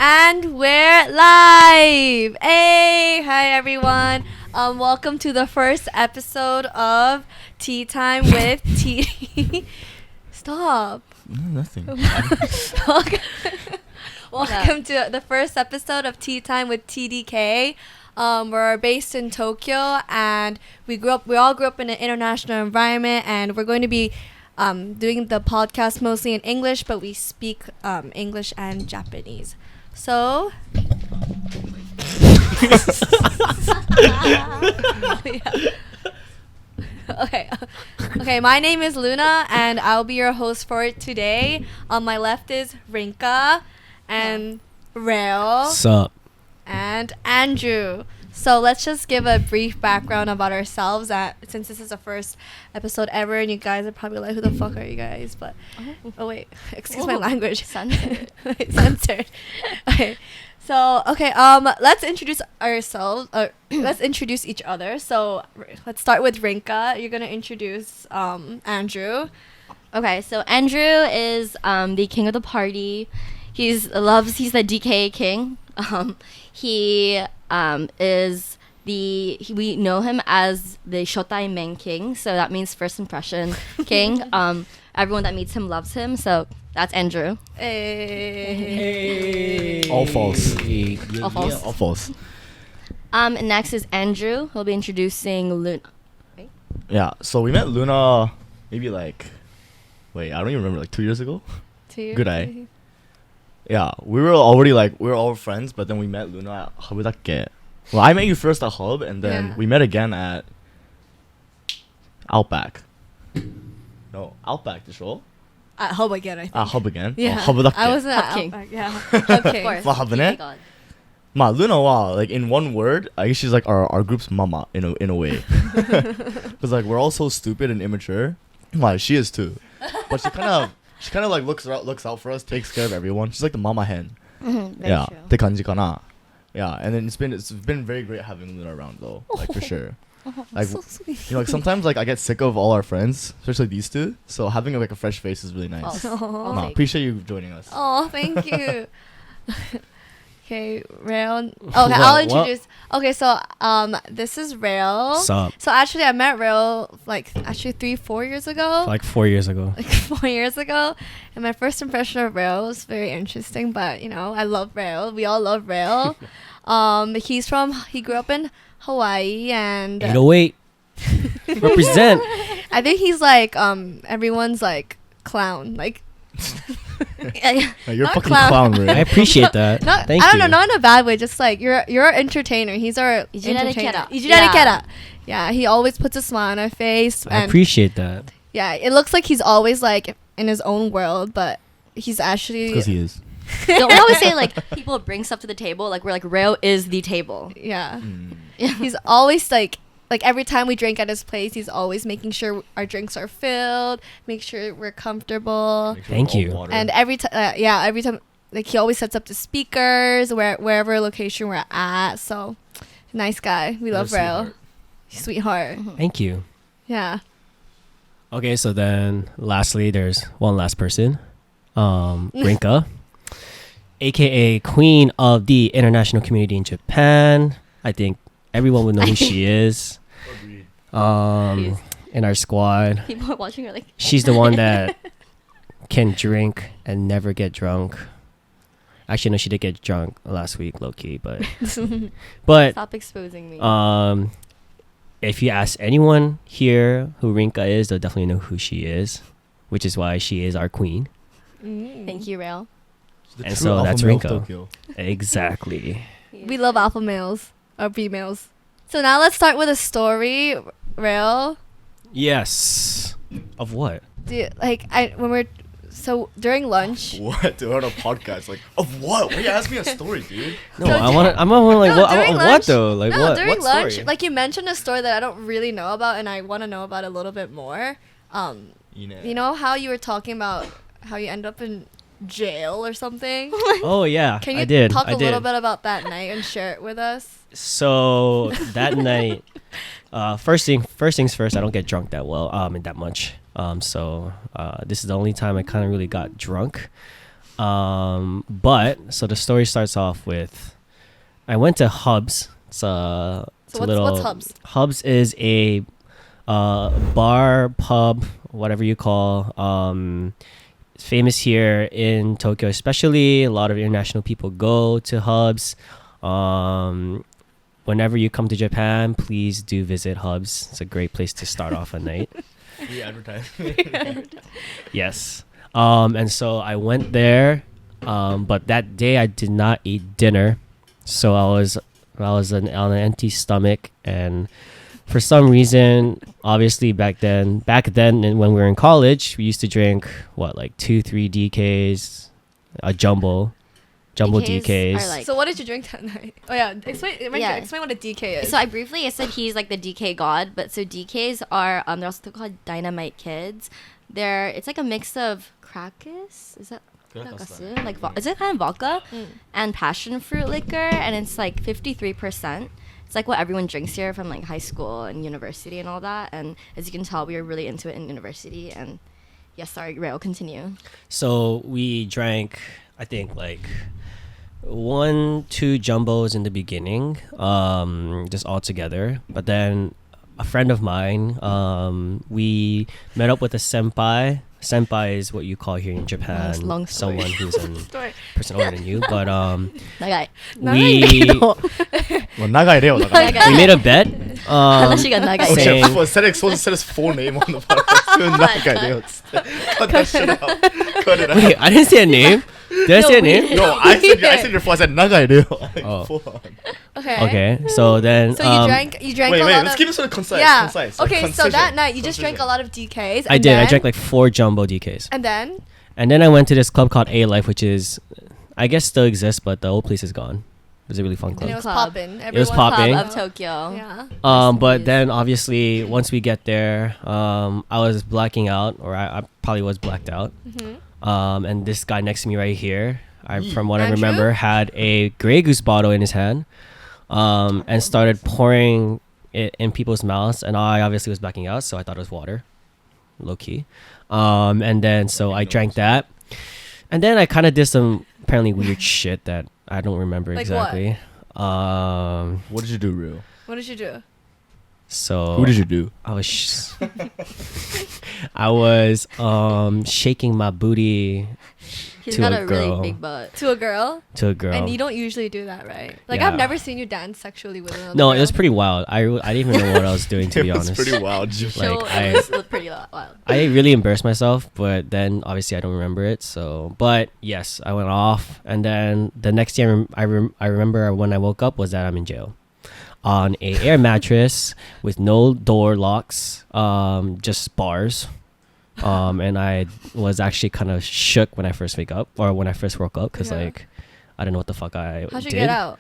And we're live! Hey! Hi everyone. Welcome to the first episode of Tea Time with TDK. Stop. No, nothing. Welcome to the first episode of Tea Time with TDK. We're based in Tokyo, and we all grew up in an international environment, and we're going to be doing the podcast mostly in English, but we speak English and Japanese. So Okay, my name is Luna, and I'll be your host for today. On my left is Rinka and Rail. Sup? And Andrew. So let's just give a brief background about ourselves. Since this is the first episode ever, and you guys are probably like, "Who the fuck are you guys?" But wait, excuse my language. Censored. Censored. Okay. So let's introduce ourselves. Let's introduce each other. So let's start with Rinka. You're gonna introduce Andrew. Okay, so Andrew is the king of the party. He's the DK king. We know him as the Shotai Men King, so that means first impression king. Everyone that meets him loves him, so that's Andrew. Hey. All false. All false. All false. Next is Andrew. He'll be introducing Luna. Right? Yeah. So we met Luna maybe I don't even remember, 2 years ago. 2 years. Good eye. Yeah, we were all friends, but then we met Luna at Hubudake. Well, I met you first at Hub, and then we met again at Outback. No, Outback, the show. At Hub again, I think. At Hub again. Yeah. Hubudake. I wasn't at Hub King. Outback. Yeah. Hub King. Of course. What happened? Oh my God. Ma, Luna, wow, in one word, I guess she's like our group's mama in a way. Because we're all so stupid and immature. Ma, she is too. But she kind of looks out for us, takes care of everyone. She's like the mama hen. Very Yeah, true. って感じかな. Yeah, and then it's been very great having Luna around though, for sure. So sweet. Sometimes I get sick of all our friends, especially these two. So having a fresh face is really nice. I'll Ma, take. appreciate you joining us. Oh, thank you. Okay, Rail. Okay, I'll introduce. Okay, so this is Rail. Sup? So actually, I met Rail 3-4 years ago. 4 years ago. 4 years ago, and my first impression of Rail was very interesting. But I love Rail. We all love Rail. He grew up in Hawaii, and 808. Represent. I think he's everyone's clown. You're a Not fucking clown. clown, I really. appreciate that. Thank I you. don't know, not in a bad way. Just you're an entertainer. He's our Ijirare entertainer. kera. Ijirare Yeah. kera. Yeah, he always puts a smile on our face, I and appreciate that. yeah, it looks like he's always in his own world, but he's actually Because he is. Don't we always say people bring stuff to the table? We're Rail is the table. yeah. Mm. He's always every time we drink at his place, he's always making sure our drinks are filled, make sure we're comfortable. Make sure Thank we're all you. water. And every time he always sets up the speakers wherever location we're at. So nice guy. We love What a Rail. Sweetheart. Thank you. Yeah. Okay, so then lastly, there's one last person. Rinka, aka Queen of the International Community in Japan. I think everyone would know who she is. Agreed. Please. In our squad. People are watching are She's the one that can drink and never get drunk. Actually, no, she did get drunk last week, low key, but stop exposing me. if you ask anyone here who Rinka is, they'll definitely know who she is, which is why she is our queen. Thank you, Rail. She's the And true so alpha that's male of Rinka. Tokyo. Exactly. We love alpha males or females. So now let's start with a story, Rail. Yes. Of what? During lunch. What? We're on a podcast. Of what? Why you ask me a story, dude? No, So I want to. I'm what? during What lunch- though? What? During what lunch, story? you mentioned a story that I don't really know about, and I want to know about a little bit more. You know how you were talking about how you end up in jail or something? Oh yeah, Can you I did. talk I a did. little bit about that night and share it with us? So that night, first things first. I don't get drunk that well. That much. So this is the only time I kind of really got drunk. But so the story starts off with I went to Hubs. It's a So what's Hubs? Hubs is a bar, pub, whatever you call. It's famous here in Tokyo, especially. A lot of international people go to Hubs. Whenever you come to Japan, please do visit Hubs. It's a great place to start off a night. We advertise. Yes. And so I went there, but that day I did not eat dinner, so I was on an empty stomach, and for some reason, obviously back then, and when we were in college, we used to drink like 2-3 DKs, a jumbo DKs. are like- So what did you drink that night? Oh yeah, explain what a DK is. So I briefly said he's like the DK god, but so DKs are they're also called dynamite kids. It's like a mix of crackers. Is that like is it kind of vodka and passion fruit liquor, and it's like 53%. It's like what everyone drinks here from like high school and university and all that. And as you can tell, we were really into it in university. And yes, sorry, Rail, continue. So we drank, I think, like 1-2 jumbos in the beginning, just all together. But then a friend of mine, we met up with a senpai. Senpai is what you call here in Japan, long story. someone who's a person older than you. But 나가이. we 뭐 나가이래요. 나가이. we made a bet. 하나씩은 나가이. saying- Said his full name on the podcast. 나가이래요. Cut that shit out. Cut it out. Wait, I didn't say a name. Did I say a name? No, I said your full. I said 나가이래요. Oh. Full on. okay. Okay, so then So you drank Wait, a lot let's of. keep it sort of concise. Yeah. Concise. Okay, so concision. that night you just drank a lot of DKs. I and did. I then- drank like 4 jumbo DKs, And then and then I went to this club called A Life, which is, I guess, still exists, but the old place is gone. It was a really fun and club. it was Club. popping. It was Everyone- popping. Club of Tokyo. Yeah. But then obviously once we get there, I was blacking out, or I probably was blacked out. And this guy next to me right here, from what I Andrew? remember, had a Grey Goose bottle in his hand, and started pouring it in people's mouths. And I obviously was blacking out, so I thought it was water, low key. And then so I drank that, and then I kind of did some apparently weird shit that I don't remember Like what? exactly. What did you do, Real? What did you do? So Who did you do? I was I was shaking my booty He's To got a a girl. really big butt. To a girl? to a girl. And you don't usually do that, right? Like Yeah. I've never seen you dance sexually with another No, girl. it was pretty wild. I didn't even know what I was doing, to be It was honest. pretty wild. Like, So I- it was pretty wild. I really embarrassed myself, but then obviously I don't remember it. So, but yes, I went off, and then the next day I remember when I woke up was that I'm in jail on a air mattress with no door locks, just bars. And I was actually kind of shook when I first woke up, because Yeah. like I don't know what the fuck I How'd you did. get out?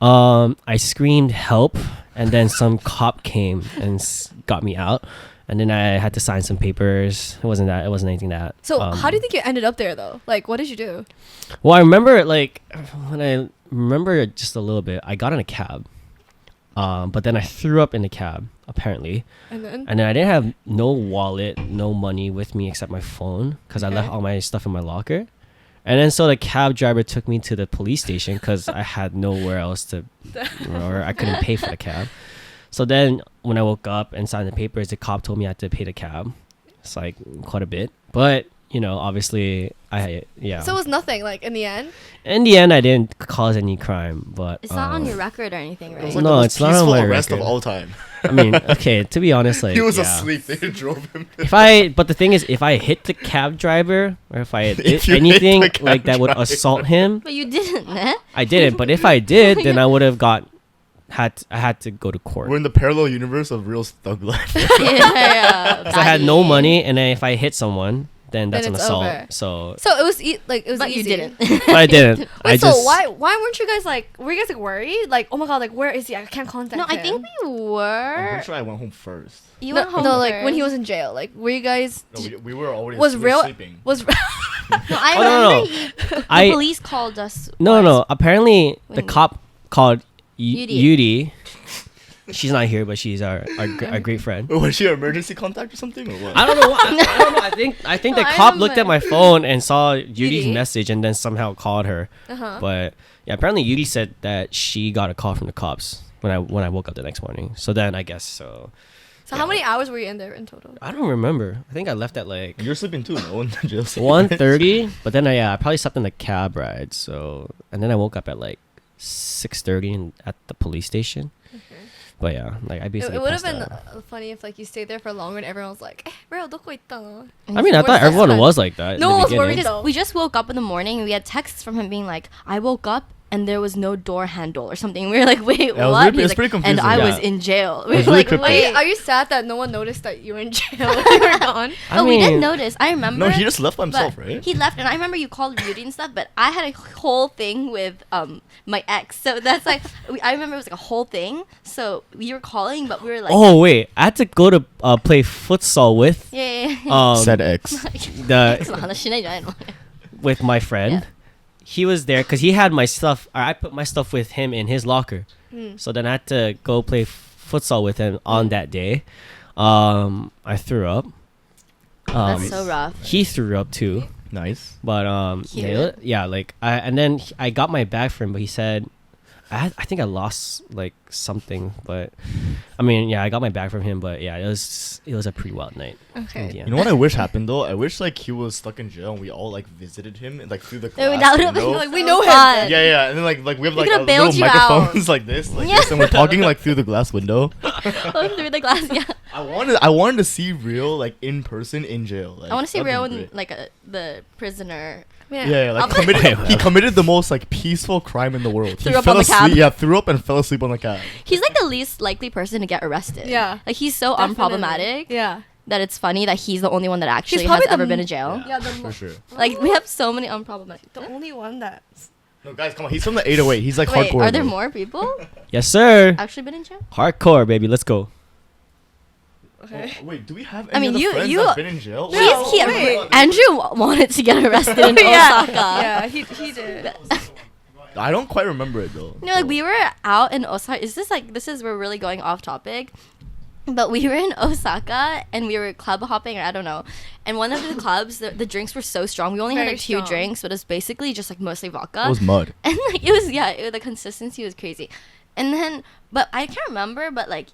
I screamed help, and then some cop came and got me out, and then I had to sign some papers. It wasn't anything that. So how do you think you ended up there though? Like what did you do? Well, I remember when I remember just a little bit. I got in a cab, but then I threw up in the cab apparently, And then and then I didn't have no wallet, no money with me except my phone because I left Okay. all my stuff in my locker. And then so the cab driver took me to the police station because I had nowhere else to, or I couldn't pay for the cab. So then when I woke up and signed the papers, the cop told me I had to pay the cab. It's like quite a bit, but obviously So it was nothing, like in the end? in the end I didn't cause any crime, but It's not on your record or anything, It right? was like No, the most it's not on peaceful my arrest record. of all time. I mean, okay, to be honest, like He was yeah. asleep. They drove him. But the thing is, if I hit the cab driver, or if I If did you hit anything the cab like that would driver. assault him, But you didn't, eh? I didn't. But if I did, then I would have I had to go to court. We're in the parallel universe of real thug life. yeah. Because I had no money, and then if I hit someone, then that's Then an it's assault. over. So, So it was it was But easy. you didn't. but I didn't. I Wait, so just why weren't you guys like were you guys like worried? Like, oh my god, like where is he? I can't contact No, him. I think we I'm were. pretty sure I went home first. You no, went home no, like when he first. was in jail. Like were you guys No, we were already was we were real sleeping. was No, I Oh, no, remember no. the I police called us. no. once. Apparently, the When- cop called Yuri. Yuri. She's not here, but she's our great friend. Was she an emergency contact or something or what? I don't know. I don't know. I think the No, I cop looked at remember. my phone and saw Yuri's Yuri? message and then somehow called her. Uh-huh. But yeah, apparently Yuri said that she got a call from the cops when I woke up the next morning. So then I guess so. So how many hours were you in there in total? I don't remember. I think I left at like You're sleeping too, no? In the jail. 1:30. But then I probably slept in the cab ride. So and then I woke up at like 6:30 at the police station. But yeah, like I basically. It would have passed been out. funny if like you stayed there for longer and everyone was like, bro, doko ita? I mean, I Where's thought this everyone one? was like that. No in one the was worried beginning. though. We just woke up in the morning and we had texts from him being like, I woke up and there was no door handle or something. We were like, wait, Yeah, it was what? really- He's it's like, pretty confusing. and I was Yeah. in jail. It We was were really like, creepy. wait. Are you sad that no one noticed that you were in jail when you were gone? I Oh, we didn't mean- notice. I remember. No, he just left by but himself, right? He left, and I remember you called Rudy and stuff. But I had a whole thing with my ex, so that's like I remember it was like a whole thing. So we were calling, but we were like, Oh wait, I had to go to play futsal with yeah. Said X. the 話しないじゃないの？ with my friend. Yeah. He was there because he had my stuff. Or I put my stuff with him in his locker. So then I had to go play futsal with him on that day. I threw up. That's so rough. He threw up too. Nice. But Cute. yeah, like and then I got my bag for him, but he said I think I lost like something, but I mean, yeah, I got my bag from him, but yeah, it was a pretty wild night. Okay. Yeah. You know what I wish happened though? I wish like he was stuck in jail and we all like visited him and like through the That glass would have been window. Like, so we know him. fun. Yeah, yeah, and then like we have We like could've little bailed you out. microphones like this, Yeah. and we're talking like through the glass window. Oh, through the glass, yeah. I wanted to see Real like in person in jail. Like, I want to see that'd be Real in great. like the prisoner. Yeah, like I'll- he committed the most like peaceful crime in the world. Threw he up fell on the asleep. cab. Yeah, threw up and fell asleep on the cab. He's like the least likely person to get arrested. Yeah. Like he's so Definitely. unproblematic Yeah. that it's funny that he's the only one that actually probably has ever the been in m- jail. Yeah, the for mo- sure. Like we have so many unproblematic. The only one that's No, guys, come on. He's from the 808. He's like Wait, hardcore. are there though. more people Yes, sir. actually been in jail? Hardcore, baby. Let's go. okay. Oh, wait, do we have I any mean, other you- friends you- that've been in jail? No, He, wait. Andrew wanted to get arrested in Yeah. Osaka. Yeah, he did. I don't quite remember it though. You know, like we were out in Osaka. We're really going off topic. But we were in Osaka and we were club hopping, or I don't know. And one of the clubs, the drinks were so strong. We only had Very like two strong. drinks, but it's basically just like mostly vodka. It was mud. And like the consistency was crazy. And then, but I can't remember. But like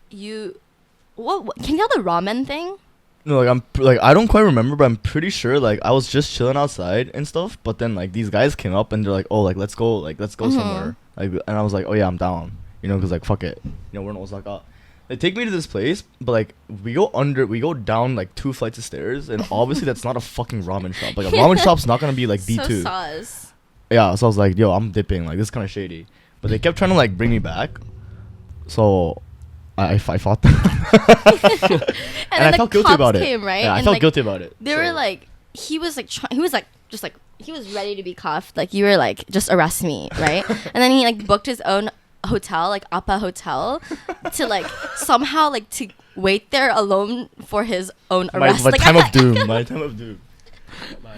what can you tell the ramen thing? No, like I don't quite remember, but I'm pretty sure like I was just chilling outside and stuff. But then like these guys came up and they're like, "Oh, like let's go somewhere." Like, and I was like, "Oh yeah, I'm down." You know, because like fuck it, you know, we're in Osaka. They take me to this place, but like we go down like 2 flights of stairs, and obviously that's not a fucking ramen shop. Like a ramen shop's not gonna be like So B2. sus. Yeah, so I was like, yo, I'm dipping. Like this is kind of shady. But they kept trying to like bring me back, so I fought them. And, I then felt the guilty cops about it. came, right? Yeah, I And, felt like, guilty about it. They so. were like, he was ready to be cuffed. Like you were like, just arrest me, right? And then he like booked his own hotel, like Appa Hotel, to like somehow like to wait there alone for his own my arrest. my like, time of doom. My time of doom.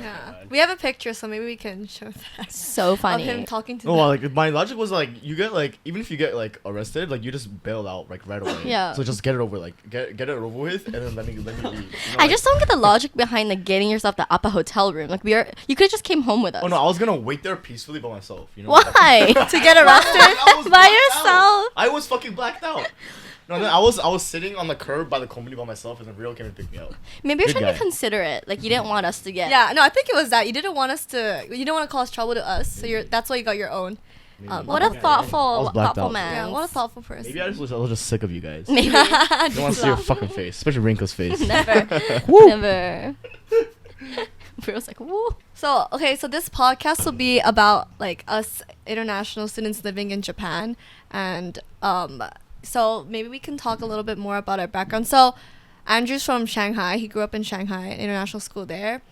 Yeah. We have a picture, so maybe we can show that. So funny. Of him talking to No, them. well, like my logic was like you get like even if you get like arrested, like you just bail out like right away. Yeah. So just get it over, like get it over with, and then let me leave. You know, I like- just don't get the logic behind like getting yourself the Appa hotel room. Like you could have just came home with us. Oh no, I was gonna wait there peacefully by myself. You know. Why? To get arrested? I was By blacked yourself? out. I was fucking blacked out. No, then I was sitting on the curb by the company by myself, and the Real came and picked me up. Maybe you're Good trying guy. to consider it. Like you didn't want us to get. Yeah, no, I think it was that. You didn't want to cause trouble to us, so that's why you got your own. What a I thoughtful, was blacked thoughtful out. man. Yeah, what a thoughtful person. Maybe I was just sick of you guys. Maybe. I don't want to see your fucking face, especially Rinko's face. Never. Never. Feels like woo. So, okay, so this podcast will be about like us international students living in Japan, and so maybe we can talk a little bit more about our background. So, Andrew's from Shanghai. He grew up in Shanghai, international school there.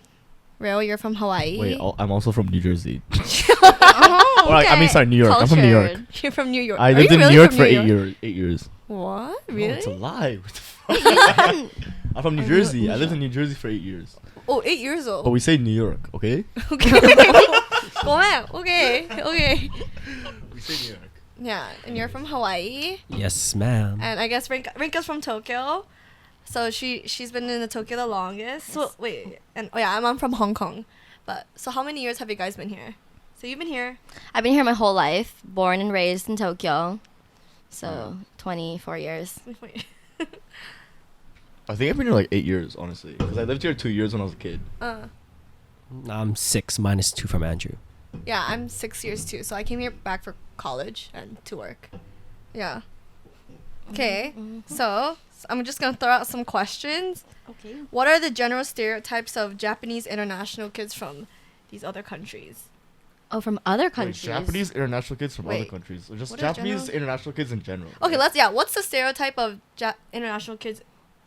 Rail, you're from Hawaii. Wait, I'm also from New Jersey. Oh, Or, I mean, sorry, New York. I'm from New York. Cultured. You're from New York. I Are lived you in really New York from for New 8 years. What? No, Really? it's a lie. What the fuck? Wait, you haven't- I'm from New Jersey. I lived in New Jersey for 8 years. Oh, 8 years old. But we say New York, okay? Okay. Go on. Okay. Okay. We say New York. Yeah, and you're from Hawaii. Yes, ma'am. And I guess Rinka's from Tokyo. So she's been in the Tokyo the longest. Yes. So wait, and I'm from Hong Kong. But so how many years have you guys been here? So you've been here. I've been here my whole life, born and raised in Tokyo. So 24 years. I think I've been here like 8 years, honestly, because I lived here 2 years when I was a kid. I'm 6 minus 2 from Andrew. Yeah, I'm 6 years too. So I came here back for college and to work. Yeah. Okay. So I'm just gonna throw out some questions. Okay. What are the general stereotypes of Japanese international kids from these other countries? Oh, from other Wait, countries. Japanese international kids from other Wait, countries, or just what are Japanese general- international kids in general? Okay, right? what's the stereotype of international kids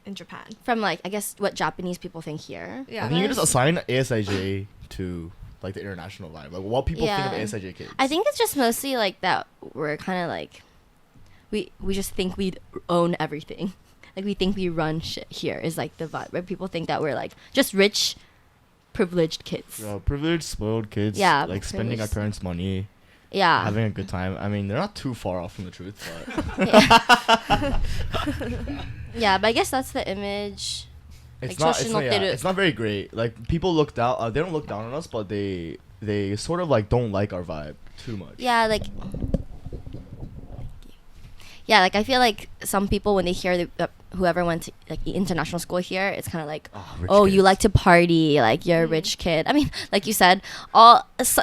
in Japan? From like, I guess what Japanese people think here. Yeah. I think you can just assign ASIJ to like the international vibe. Like what people think of Yeah. ASIJ kids. I think it's just mostly like that we're kind of like, we just think we own everything. Like we think we run shit here is like the vibe where people think that we're like just rich, privileged kids. Privileged, spoiled kids. Yeah, Like spending our privileged. parents' money, Yeah. having a good time. I mean, they're not too far off from the truth, but Yeah, but I guess that's the image. it's Like, not. social It's not, yeah, note- it's not very great. Like people look down. They don't look down on us, but they sort of like don't like our vibe too much. Yeah, like. Yeah, like I feel like some people when they hear that whoever went to like international school here, it's kind of like, Rich oh, you kids. like to party, like you're a rich kid. I mean, like you said,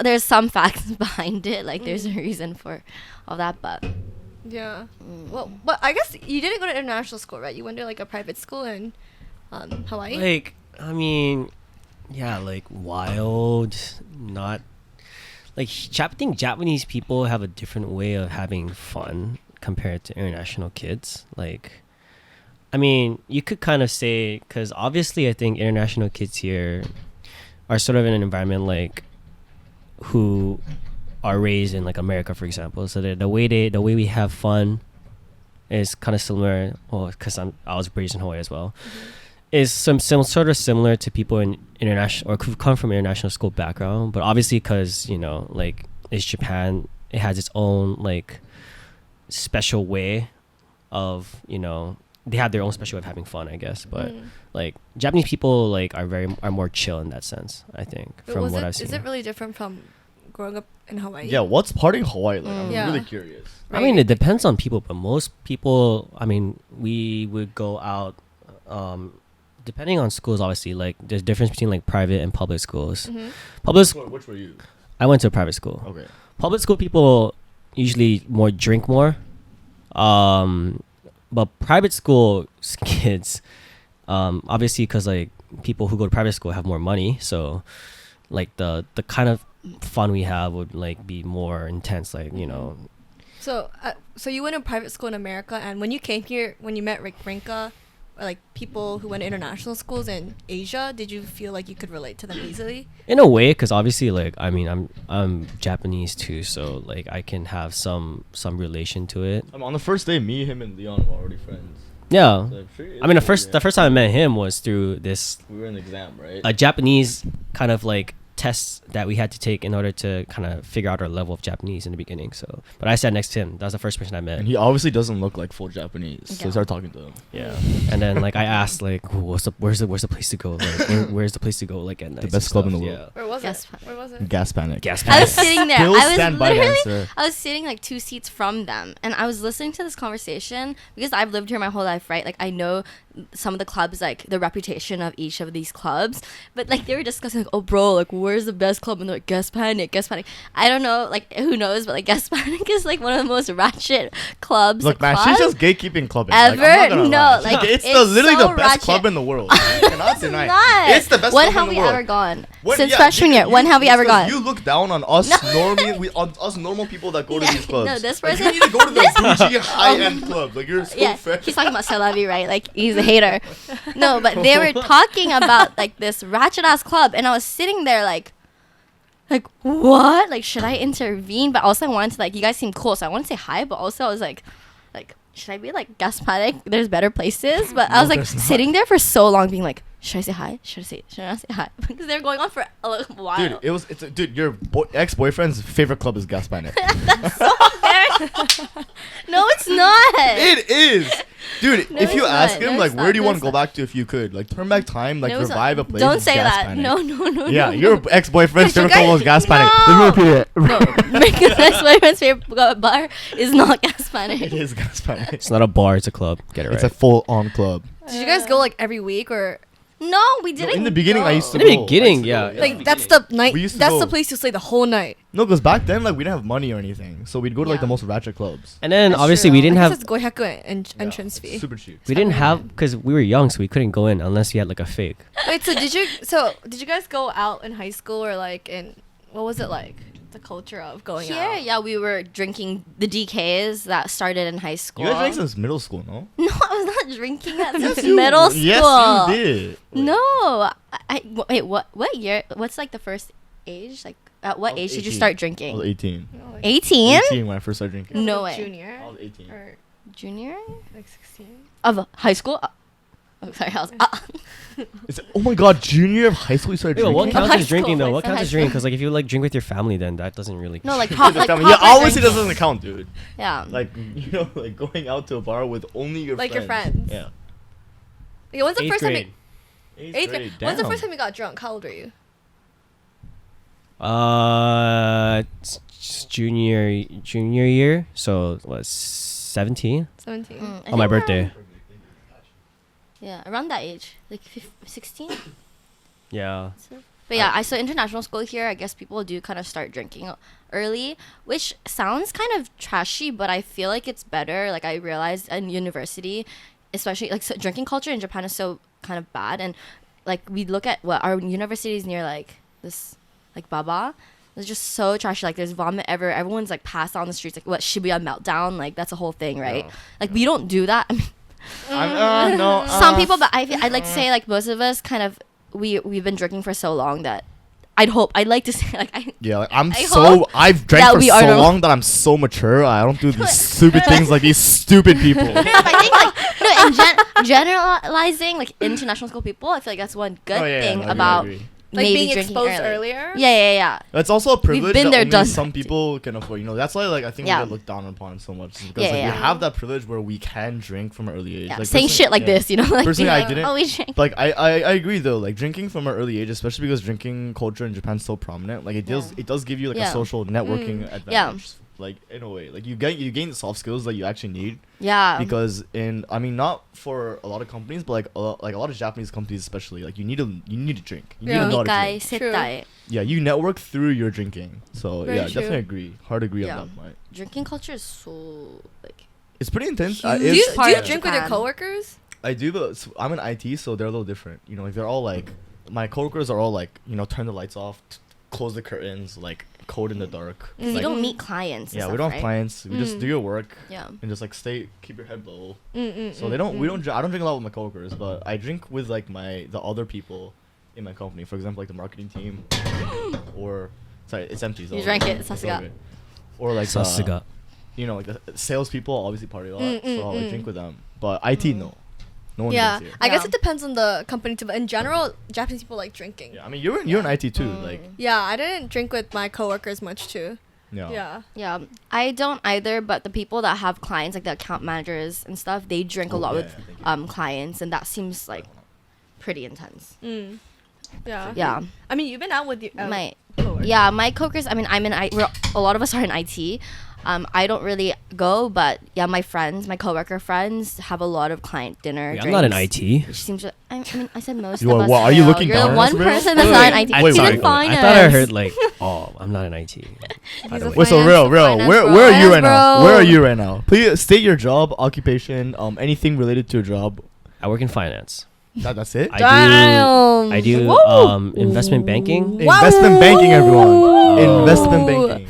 there's some facts behind it. Like there's a reason for all that, but Yeah. Well, but I guess you didn't go to international school, right? You went to like a private school in Hawaii. Like, I mean, yeah, like wild, not like I think Japanese people have a different way of having fun compared to international kids. Like, I mean, you could kind of say, because obviously I think international kids here are sort of in an environment like who are raised in like America, for example. So the way we have fun is kind of similar. Well, because I was raised in Hawaii as well. Is sort of similar to people in international or who come from international school background, but obviously because like it's Japan, it has its own like special way of they have their own special way of having fun, I guess. But like Japanese people like are more chill in that sense, I think, But from what I've seen. Is it really different from growing up in Hawaii? Yeah, what's partying Hawaii like? I'm Yeah. really curious. I mean, it depends on people, but most people, I mean, we would go out, depending on schools, obviously. Like, there's a difference between like private and public schools. Which were you? I went to a private school. Okay. Public school people usually drink more, but private school kids, obviously, because like people who go to private school have more money, so like the kind of fun we have would like be more intense, like So you went to private school in America, and when you came here, when you met Rinka, or like people who went to international schools in Asia, did you feel like you could relate to them easily? in a way, because obviously like I mean I'm Japanese too, so like I can have some relation to it. On the first day, me, him, and Leon were already friends. Yeah, So I'm sure I mean the first time I met him was through this we were in the exam, right? a Japanese kind of like tests that we had to take in order to kind of figure out our level of Japanese in the beginning. So, but I sat next to him. That was the first person I met. And he obviously doesn't look like full Japanese. So I Yeah. started talking to him. Yeah, and then like I asked like, where's the place to go? Like, where's the place to go? Like at night. best club in the world. Yeah. Where was Gas it? panic. Where was it? Gas panic. Gas I was panic. sitting there. Still I was stand by the literally, answer. I was sitting like 2 seats from them, and I was listening to this conversation because I've lived here my whole life, right? Like I know some of the clubs, like the reputation of each of these clubs, but like they were discussing, like, oh, bro, like where's the best club? And they're like, Gas Panic. I don't know, like who knows, but like Gas Panic is like one of the most ratchet clubs. Look, man, across. she's just gatekeeping clubbing. Ever? Like, I'm not gonna No, lie. like, it's it's literally so the best ratchet. club in the world. You cannot deny. Not. It's the best When club have in we the world. ever gone? When- Since yeah, freshman year. When have we ever because gone? You look down on us us normal people that go to these clubs. No, this Like, person- you need to go to the bougie high-end club. Like you're so Yeah, fair. he's talking about Celavi, right? Like he's a hater. No, but they were talking about like this ratchet ass club, and I was sitting there like what? Like, should I intervene? But also I wanted to like, you guys seem cool, so I wanted to say hi. But also I was like, should I be like Gas Panic? There's better places. But I was like there's not. sitting there for so long, being like, should I say hi? Should I not say hi? Because they were going on for a little while. Dude, your ex-boyfriend's favorite club is Gas Panic. That's so embarrassing. No, it's not. It is. Dude, No, if you it's ask not. him, No, like, it's where not. do you No, want to it's go not. back to if you could? Like, turn back time, like, No, it's not. revive a place. Don't it's say gas that. panic. No. Yeah, your ex-boyfriend's Wait, you favorite club was gas panic. No. Let me repeat it. No, Megan's ex-boyfriend's favorite bar is not gas It panic. is gas panic. It's not a bar, it's a club. Get it It's right. a full-on club. Did you guys go like every week or No, we No, didn't. in the beginning, I used to In the go. beginning, I used to yeah. go, like that's the night? We used to That's the go. place you stay the whole night. No, because back then, like, we didn't have money or anything, so we'd go to like the Yeah. most ratchet clubs. And then That's obviously true. we didn't I guess have it's goihyaku Yeah, entrance fee. Super cheap. we didn't have because we were young, so we couldn't go in unless you had like a fake. Wait, so did you guys go out in high school or like in what was it like? The culture of going Here, out. yeah, we were drinking the DKs that started in high school. You guys drank since middle school, no? No, I was not drinking at Yes, middle school. Yes, you did. No, wait. What year? What's like the first age? Like at what I was age did you 18. start I was drinking? 18. 18? 18 when I first started drinking. No way. Junior. I was 18. Or Junior like 16. of high school? Oh, sorry, I was. Oh my god, junior of high school you started Yeah, drinking? what counts High as drinking school, though? like What the counts high as drinking? school. Because like if you like drink with your family, then that doesn't really. No, like Yeah, pop. Like yeah, proper obviously drinking. doesn't count, dude. Yeah. Like, you know, like going out to a bar with only your Like friends. your friends. Yeah. Yeah, when's the Eighth first time? grade. Eighth grade. When's the first time you got drunk? How old are you? Junior year. So what? 17 17. I on my think birthday. around- Yeah, around that age, like 16. Yeah. But yeah, I saw international school here. I guess people do kind of start drinking early, which sounds kind of trashy, but I feel like it's better. Like I realized in university, especially like so drinking culture in Japan is so kind of bad, and like we look at what our universities near like this like Baba. It's just so trashy. Like there's vomit everywhere. Everyone's like passed out on the streets. Like what Shibuya meltdown. Like that's a whole thing, right? Yeah. Like we don't do that. I mean, No. some people, but I'd like to say like most of us kind of we've been drinking for so long that I'd like to say like Yeah, like I hope I've drank that for we are so normal. long that I'm so mature. I don't do these stupid things like these stupid people. I think like no in generalizing like international school people, I feel like that's one good Oh, yeah, thing no, I about agree. Like maybe being drinking exposed early. earlier? Yeah. It's also a privilege been that there, only done some that. people can afford. You know, that's why like I think Yeah. we get looked down upon so much is because Yeah, like, yeah. we have that privilege where we can drink from an early age. Yeah, Like, saying shit like yeah. this, you know, like Personally, I didn't. Oh, we drink. Like I agree though, like drinking from an early age, especially because drinking culture in Japan is so prominent. Like it does give you like Yeah. a social networking advantage. Yeah. Like in a way, like you gain the soft skills that you actually need Yeah. because not for a lot of companies, but like a lot of Japanese companies especially, like you need to drink. You need Yeah. to know how to Ikai, drink. settai. Yeah, you network through your drinking. So Very yeah, true. definitely agree. Hard agree Yeah. on that point. Drinking culture is so like It's pretty intense. Huge Do you, It's- part do you of drink with your Japan. coworkers? I do, but I'm in IT, so they're a little different. You know, like they're all like my coworkers are all like, you know, turn the lights off, close the curtains, like code in the dark. Mm. you Like, don't meet clients. And yeah, stuff, we don't have right? clients. We just do your work Yeah. and just like keep your head low. Mm-mm, So they don't. We don't. I don't drink a lot with my coworkers, but I drink with like the other people in my company. For example, like the marketing team, or sorry, it's empty. So You drank it, it's all sasuga. good. Or like Sasuga. you know, like the salespeople obviously party a lot, Mm, so I'll like, mm. drink with them. But IT no, no one Yeah, drinks here. I guess Yeah. it depends on the company too. But in general, Japanese people like drinking. Yeah, I mean you're in IT too, like Yeah, I didn't drink with my coworkers much too. yeah. Yeah. Yeah, I don't either. But the people that have clients, like the account managers and stuff, they drink a Oh, lot yeah, with thank you. clients, and that seems like pretty intense. Mm. Yeah. Yeah, I mean, you've been out with your my coworkers. my coworkers. I mean, a lot of us are in IT. I don't really go, but yeah, my coworker friends have a lot of client dinner. Wait, I'm not in drinks, IT. Which seems. I mean, I said most You of are- us. what, are you will. looking You're down the on one us, bro? person that's Wait, not in wait, IT. wait, He's wait, in wait. finance. I thought I heard like, oh, I'm not in IT. By the a way. Wait, so Finance- real, finance where bro. where are you Finance right now? bro. Where are you right now? Please state your job, occupation, anything related to your job. I work in finance. That's it. I do Woo! investment banking. Investment banking, everyone. Woo! Investment banking.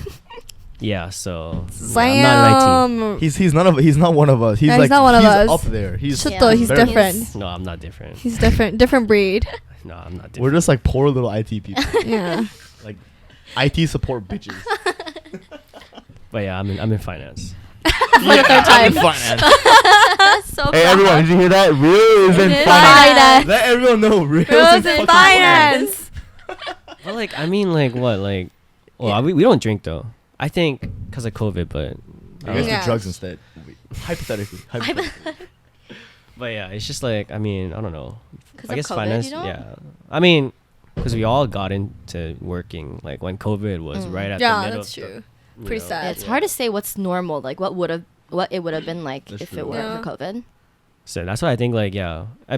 Yeah, so yeah, I'm not in Damn. He's not one of us. He's Yeah, like he's not one of us. up there. He's Shut Yeah. though, he's very- different. IT. No, I'm not different. He's different. Different breed. No, I'm not different. We're just like poor little IT people, Yeah. like IT support bitches. But yeah, I'm in finance. For the third time. So Hey everyone, did you hear that? Real is in in finance. finance. Let everyone know. Real Girls is in fucking finance. But like, I mean, like what, like, well, we don't drink though. I think because of COVID, but You guys Yeah. do drugs instead. Hypothetically. But yeah, it's just like, I mean, I don't know. 'Cause I of guess COVID, finance. you know? Yeah, I mean, because we all got into working like when COVID was right at the Yeah, middle. that's of the- true. you Pretty know, sad. Yeah, it's hard to say what's normal, like what it would have been like That's if true. it weren't Yeah. for COVID. So that's why I think like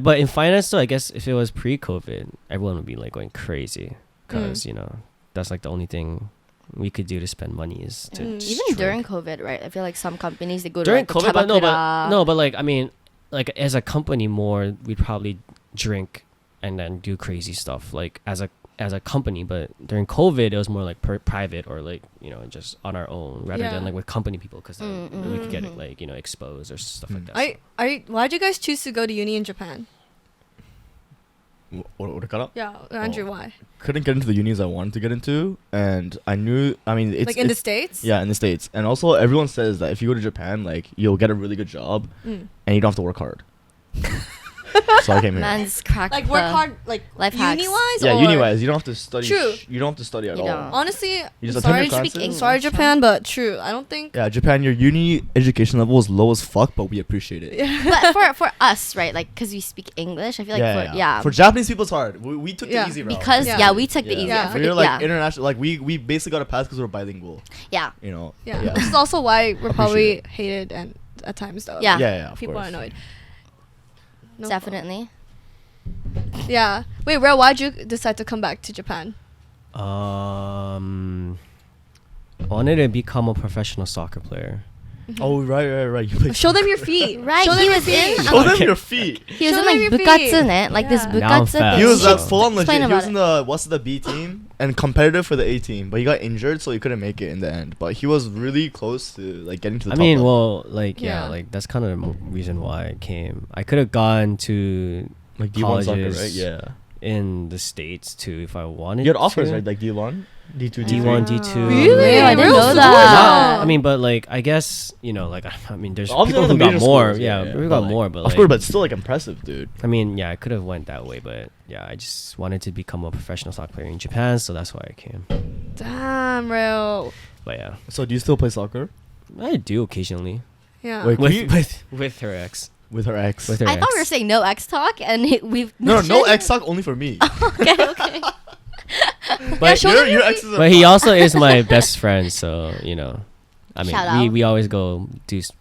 but in finance though, I guess if it was pre-COVID, everyone would be like going crazy because you know that's like the only thing we could do to spend money is to Mm. just Even drink. during COVID, right? I feel like some companies they go during to like, COVID, the but Chabakura. no, but like I mean, like as a company, more we'd probably drink and then do crazy stuff like as a company. But during COVID, it was more like private or like you know just on our own rather Yeah. than like with company people because we could get Mm. like you know exposed or stuff like that. Why'd you guys choose to go to uni in Japan? What Yeah, Andrew, why? couldn't get into the unis I wanted to get into, and I knew. I mean, it's Like in the it's- States? Yeah, in the States, and also everyone says that if you go to Japan, like you'll get a really good job, Mm. and you don't have to work hard. So I came here. Man's cracked. Like work the- hard, like life hacks. uni wise. Yeah, or? uni wise, you don't have to study. True. You don't have to study at You all. don't. Honestly, You just sorry, attend your speak classes. English. sorry Japan, but true. I don't think. Yeah, Japan, your uni education level is low as fuck, but we appreciate it. But for us, right? Like because we speak English, I feel like For Japanese people, it's hard. We took Yeah. the easy route. because Yeah. we took the easy Yeah. route. We're like yeah. international. Like we basically got a pass because we're bilingual. yeah. You know. Yeah. This is also why we're probably Appreciate hated and at times though. Yeah. Yeah. Of People course. are annoyed. No Definitely. problem. Yeah. Wait, Ro, why'd you decide to come back to Japan? I wanted to become a professional soccer player. Oh right. You play Show them your feet. Right, Show he them was your feet. in- Show them Okay. your feet. He was Show in them like your bukatsu, feet. like this Yeah. Now I'm bukatsu fat. thing. He was So- full on legit. Explain He about was in the B team and competitive for the A team, but he got injured, so he couldn't make it in the end. But he was really close to like getting to the I top mean, level. well, like Yeah. like that's kind of the reason why I came. I could have gone to like D1 soccer, colleges right? Yeah. in the States too if I wanted. You had offers, to. right? Like D1, D2, D1, D3. D2. Really? I didn't Real know school? that. I mean, but like I guess you know, like I mean, there's Obviously people not who the got major more. schools, Yeah, yeah, we but, got like, more, but of like, course, but still like impressive, dude. I mean, yeah, I could have went that way, but yeah, I just wanted to become a professional soccer player in Japan, so that's why I came. Damn, Ro. But yeah, So do you still play soccer I do occasionally Yeah. Wait, with you- with her ex. with her ex? With her I thought we were ex. saying no X talk, and we've No X talk only for me. okay, okay. But show them your ex is. But he also is my best friend, so you know, I mean, Shout out. we always go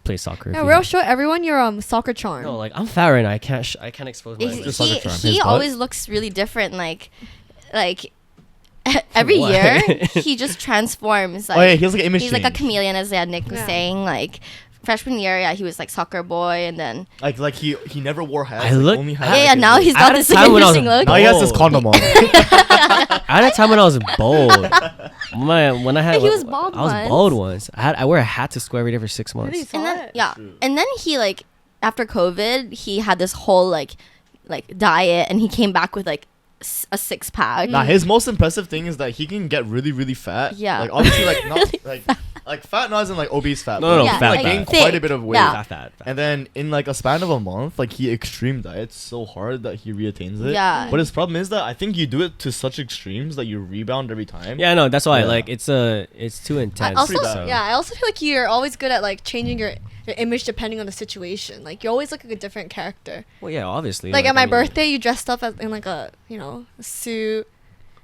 play soccer. if Yeah, we Ro, have- show everyone your soccer charm. No, like I'm fat right now. I can't expose my. Just like a charm. He His butt? always looks really different. Like every What? year he just transforms. Like Oh yeah, he has like an image he's like a change. chameleon, as Nick was Yeah. saying. Like freshman year, yeah, he was like soccer boy, and then Like he never wore hats. I like, look- only had, Yeah, yeah, like, now his- he's I got had a this time when I was interesting look. Now he has his bold. condom on. I had a time when I was bold. when I had He was bald I was once. bald once. I wear a hat to school every day for 6 months. Really? And then Hot. yeah, True. and then he like after COVID, he had this whole like diet, and he came back with like a 6-pack. Nah, his most impressive thing is that he can get really fat. Yeah. Like obviously like not like fat, not as in like obese fat. No, but no, he fat, like fat. gained Thick. quite a bit of weight. Yeah. Fat. And then in like a span of a month, like he extreme diets so hard that he re-attains it. Yeah. But his problem is that I think you do it to such extremes that you rebound every time. Yeah, no, that's why. Yeah. Like it's too intense. I also, Pretty bad. yeah, I also feel like you're always good at like changing your image depending on the situation. Like you always look like a different character. Well, yeah, obviously. Like at my I mean- birthday, you dressed up as in like a a suit.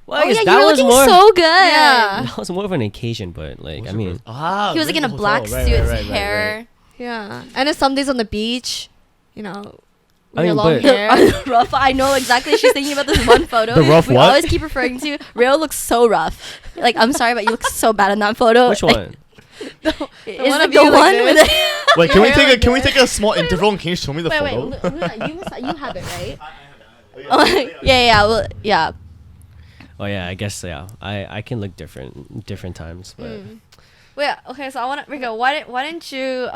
Well, I Oh guess yeah, that you were was looking more. so good. Yeah. That was more of an occasion, but like I mean, He was like in a black suit, his hair. Yeah, and then some days on the beach, with I your mean, long but- hair. Rough. I know exactly. She's thinking about this one photo. The rough we what? always keep referring to. Rio looks so rough. Like I'm sorry, but you look so bad in that photo. which Like, one? Is one it of the you like one this? with the Wait, can we Hair take a like can we that. take a small interval and can you show me the wait, photo? you have it, right? Oh, yeah, well, yeah. Oh yeah, I guess I can look different times, but Wait, okay, so I want to Rico. Why didn't you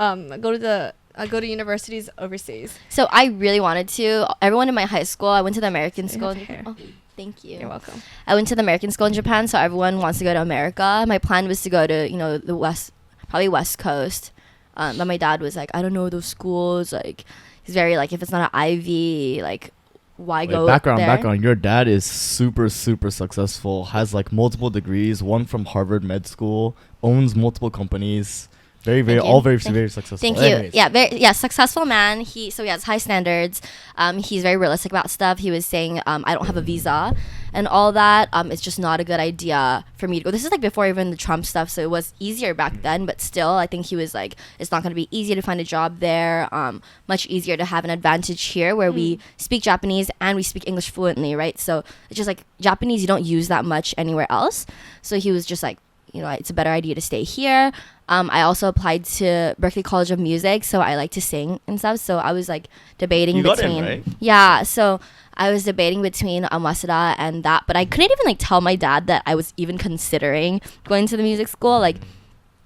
go to universities overseas? So I really wanted to. Everyone in my high school, I went to the American school. have hair. Oh, thank you. You're welcome. I went to the American school in Japan, so everyone wants to go to America. My plan was to go to, the probably West Coast. But my dad was like, I don't know those schools. Like, he's very like, if it's not an Ivy, like, why go there? Background. Your dad is super successful. Has like multiple degrees. One from Harvard Med School. Owns multiple companies. Very, Thank you. all very, Thank- very successful. Thank you. Anyways. Yeah, successful man. He has high standards. He's very realistic about stuff. He was saying, I don't have a visa, and all that. It's just not a good idea for me to go. This is like before even the Trump stuff, so it was easier back then. But still, I think he was like, it's not going to be easy to find a job there. Much easier to have an advantage here, where we speak Japanese and we speak English fluently, right? So it's just like Japanese you don't use that much anywhere else. So he was just like, it's a better idea to stay here. I also applied to Berklee College of Music, so I like to sing and stuff. So I was like debating You got between, in, right? yeah. So I was debating between Waseda and that, but I couldn't even like tell my dad that I was even considering going to the music school. Like,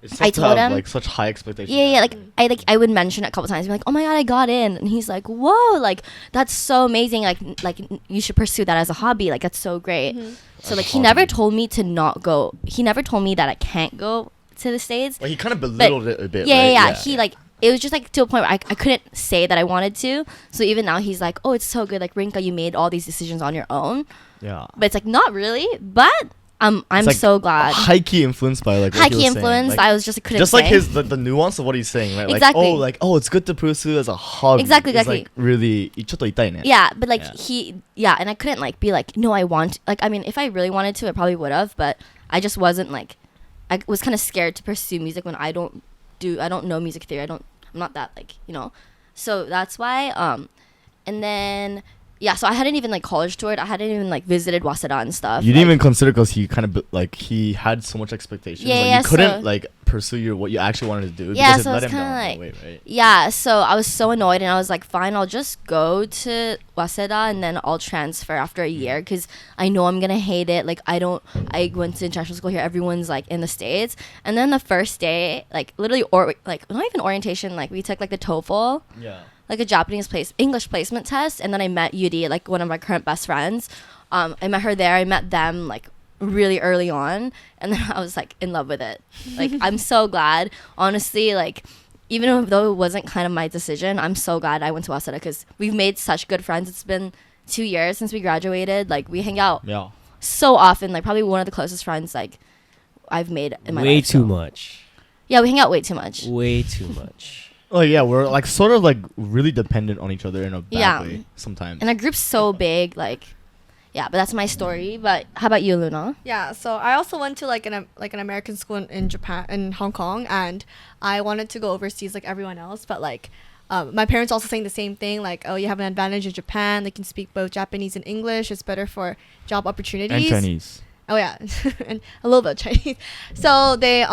It's I tough to told have, him- like such high expectations. yeah, like I would mention it a couple times, be like, oh my god, I got in, and he's like, whoa, like that's so amazing, like you should pursue that as a hobby, like that's so great. So As like a he never hobby. told me to not go. He never told me that I can't go to the States. Like he kind of belittled it a bit. Yeah, right? yeah. He like it was just like to a point where I couldn't say that I wanted to. So even now he's like, oh, it's so good. Like Rinka, you made all these decisions on your own. Yeah. But it's like not really. But I'm like so glad. High key influenced by like what High he key was saying. influenced. Like, I was just couldn't just say. like the nuance of what he's saying, right? Exactly. Like it's good to pursue as a hobby. Exactly, It's, exactly. like really ちょっと痛いね. Yeah, but like Yeah. and I couldn't like be like, no, I want, like, I mean, if I really wanted to, I probably would have, but I just wasn't like, I was kind of scared to pursue music when I don't know music theory. I'm not that like, so that's why, and then, yeah, so I hadn't even like college toured. I hadn't even like visited Waseda and stuff. You didn't like, even consider because he kind of like he had so much expectations. Yeah, like, yeah, you couldn't so- like pursue what you actually wanted to do. Yeah, because so it let it's him kinda down like- in a way, right? Yeah, so I was so annoyed, and I was like, fine, I'll just go to Waseda and then I'll transfer after a year because I know I'm gonna hate it. Like I went to international school here. Everyone's like in the States, and then the first day, like literally, like not even orientation. Like we took like the TOEFL, Yeah. like a English placement test, and then I met Yudi, like one of my current best friends. I met her there. I met them like really early on, and then I was like in love with it. Like I'm so glad, honestly. Like even though it wasn't kind of my decision, I'm so glad I went to Waseda because we've made such good friends. It's been 2 years since we graduated. Like we hang out Yeah. so often. Like probably one of the closest friends like I've made in my Way life. too so. much. Yeah, we hang out way too much. Way too much. Oh yeah, we're like sort of like really dependent on each other in a bad Yeah. way sometimes. And our group's so big, like, yeah. But that's my story. But how about you, Luna? Yeah, so I also went to like an American school in Japan, in Hong Kong, and I wanted to go overseas like everyone else, but like my parents also saying the same thing, like, oh, you have an advantage in Japan, they can speak both Japanese and English, it's better for job opportunities. and Chinese. Oh yeah, and a little bit of Chinese. So they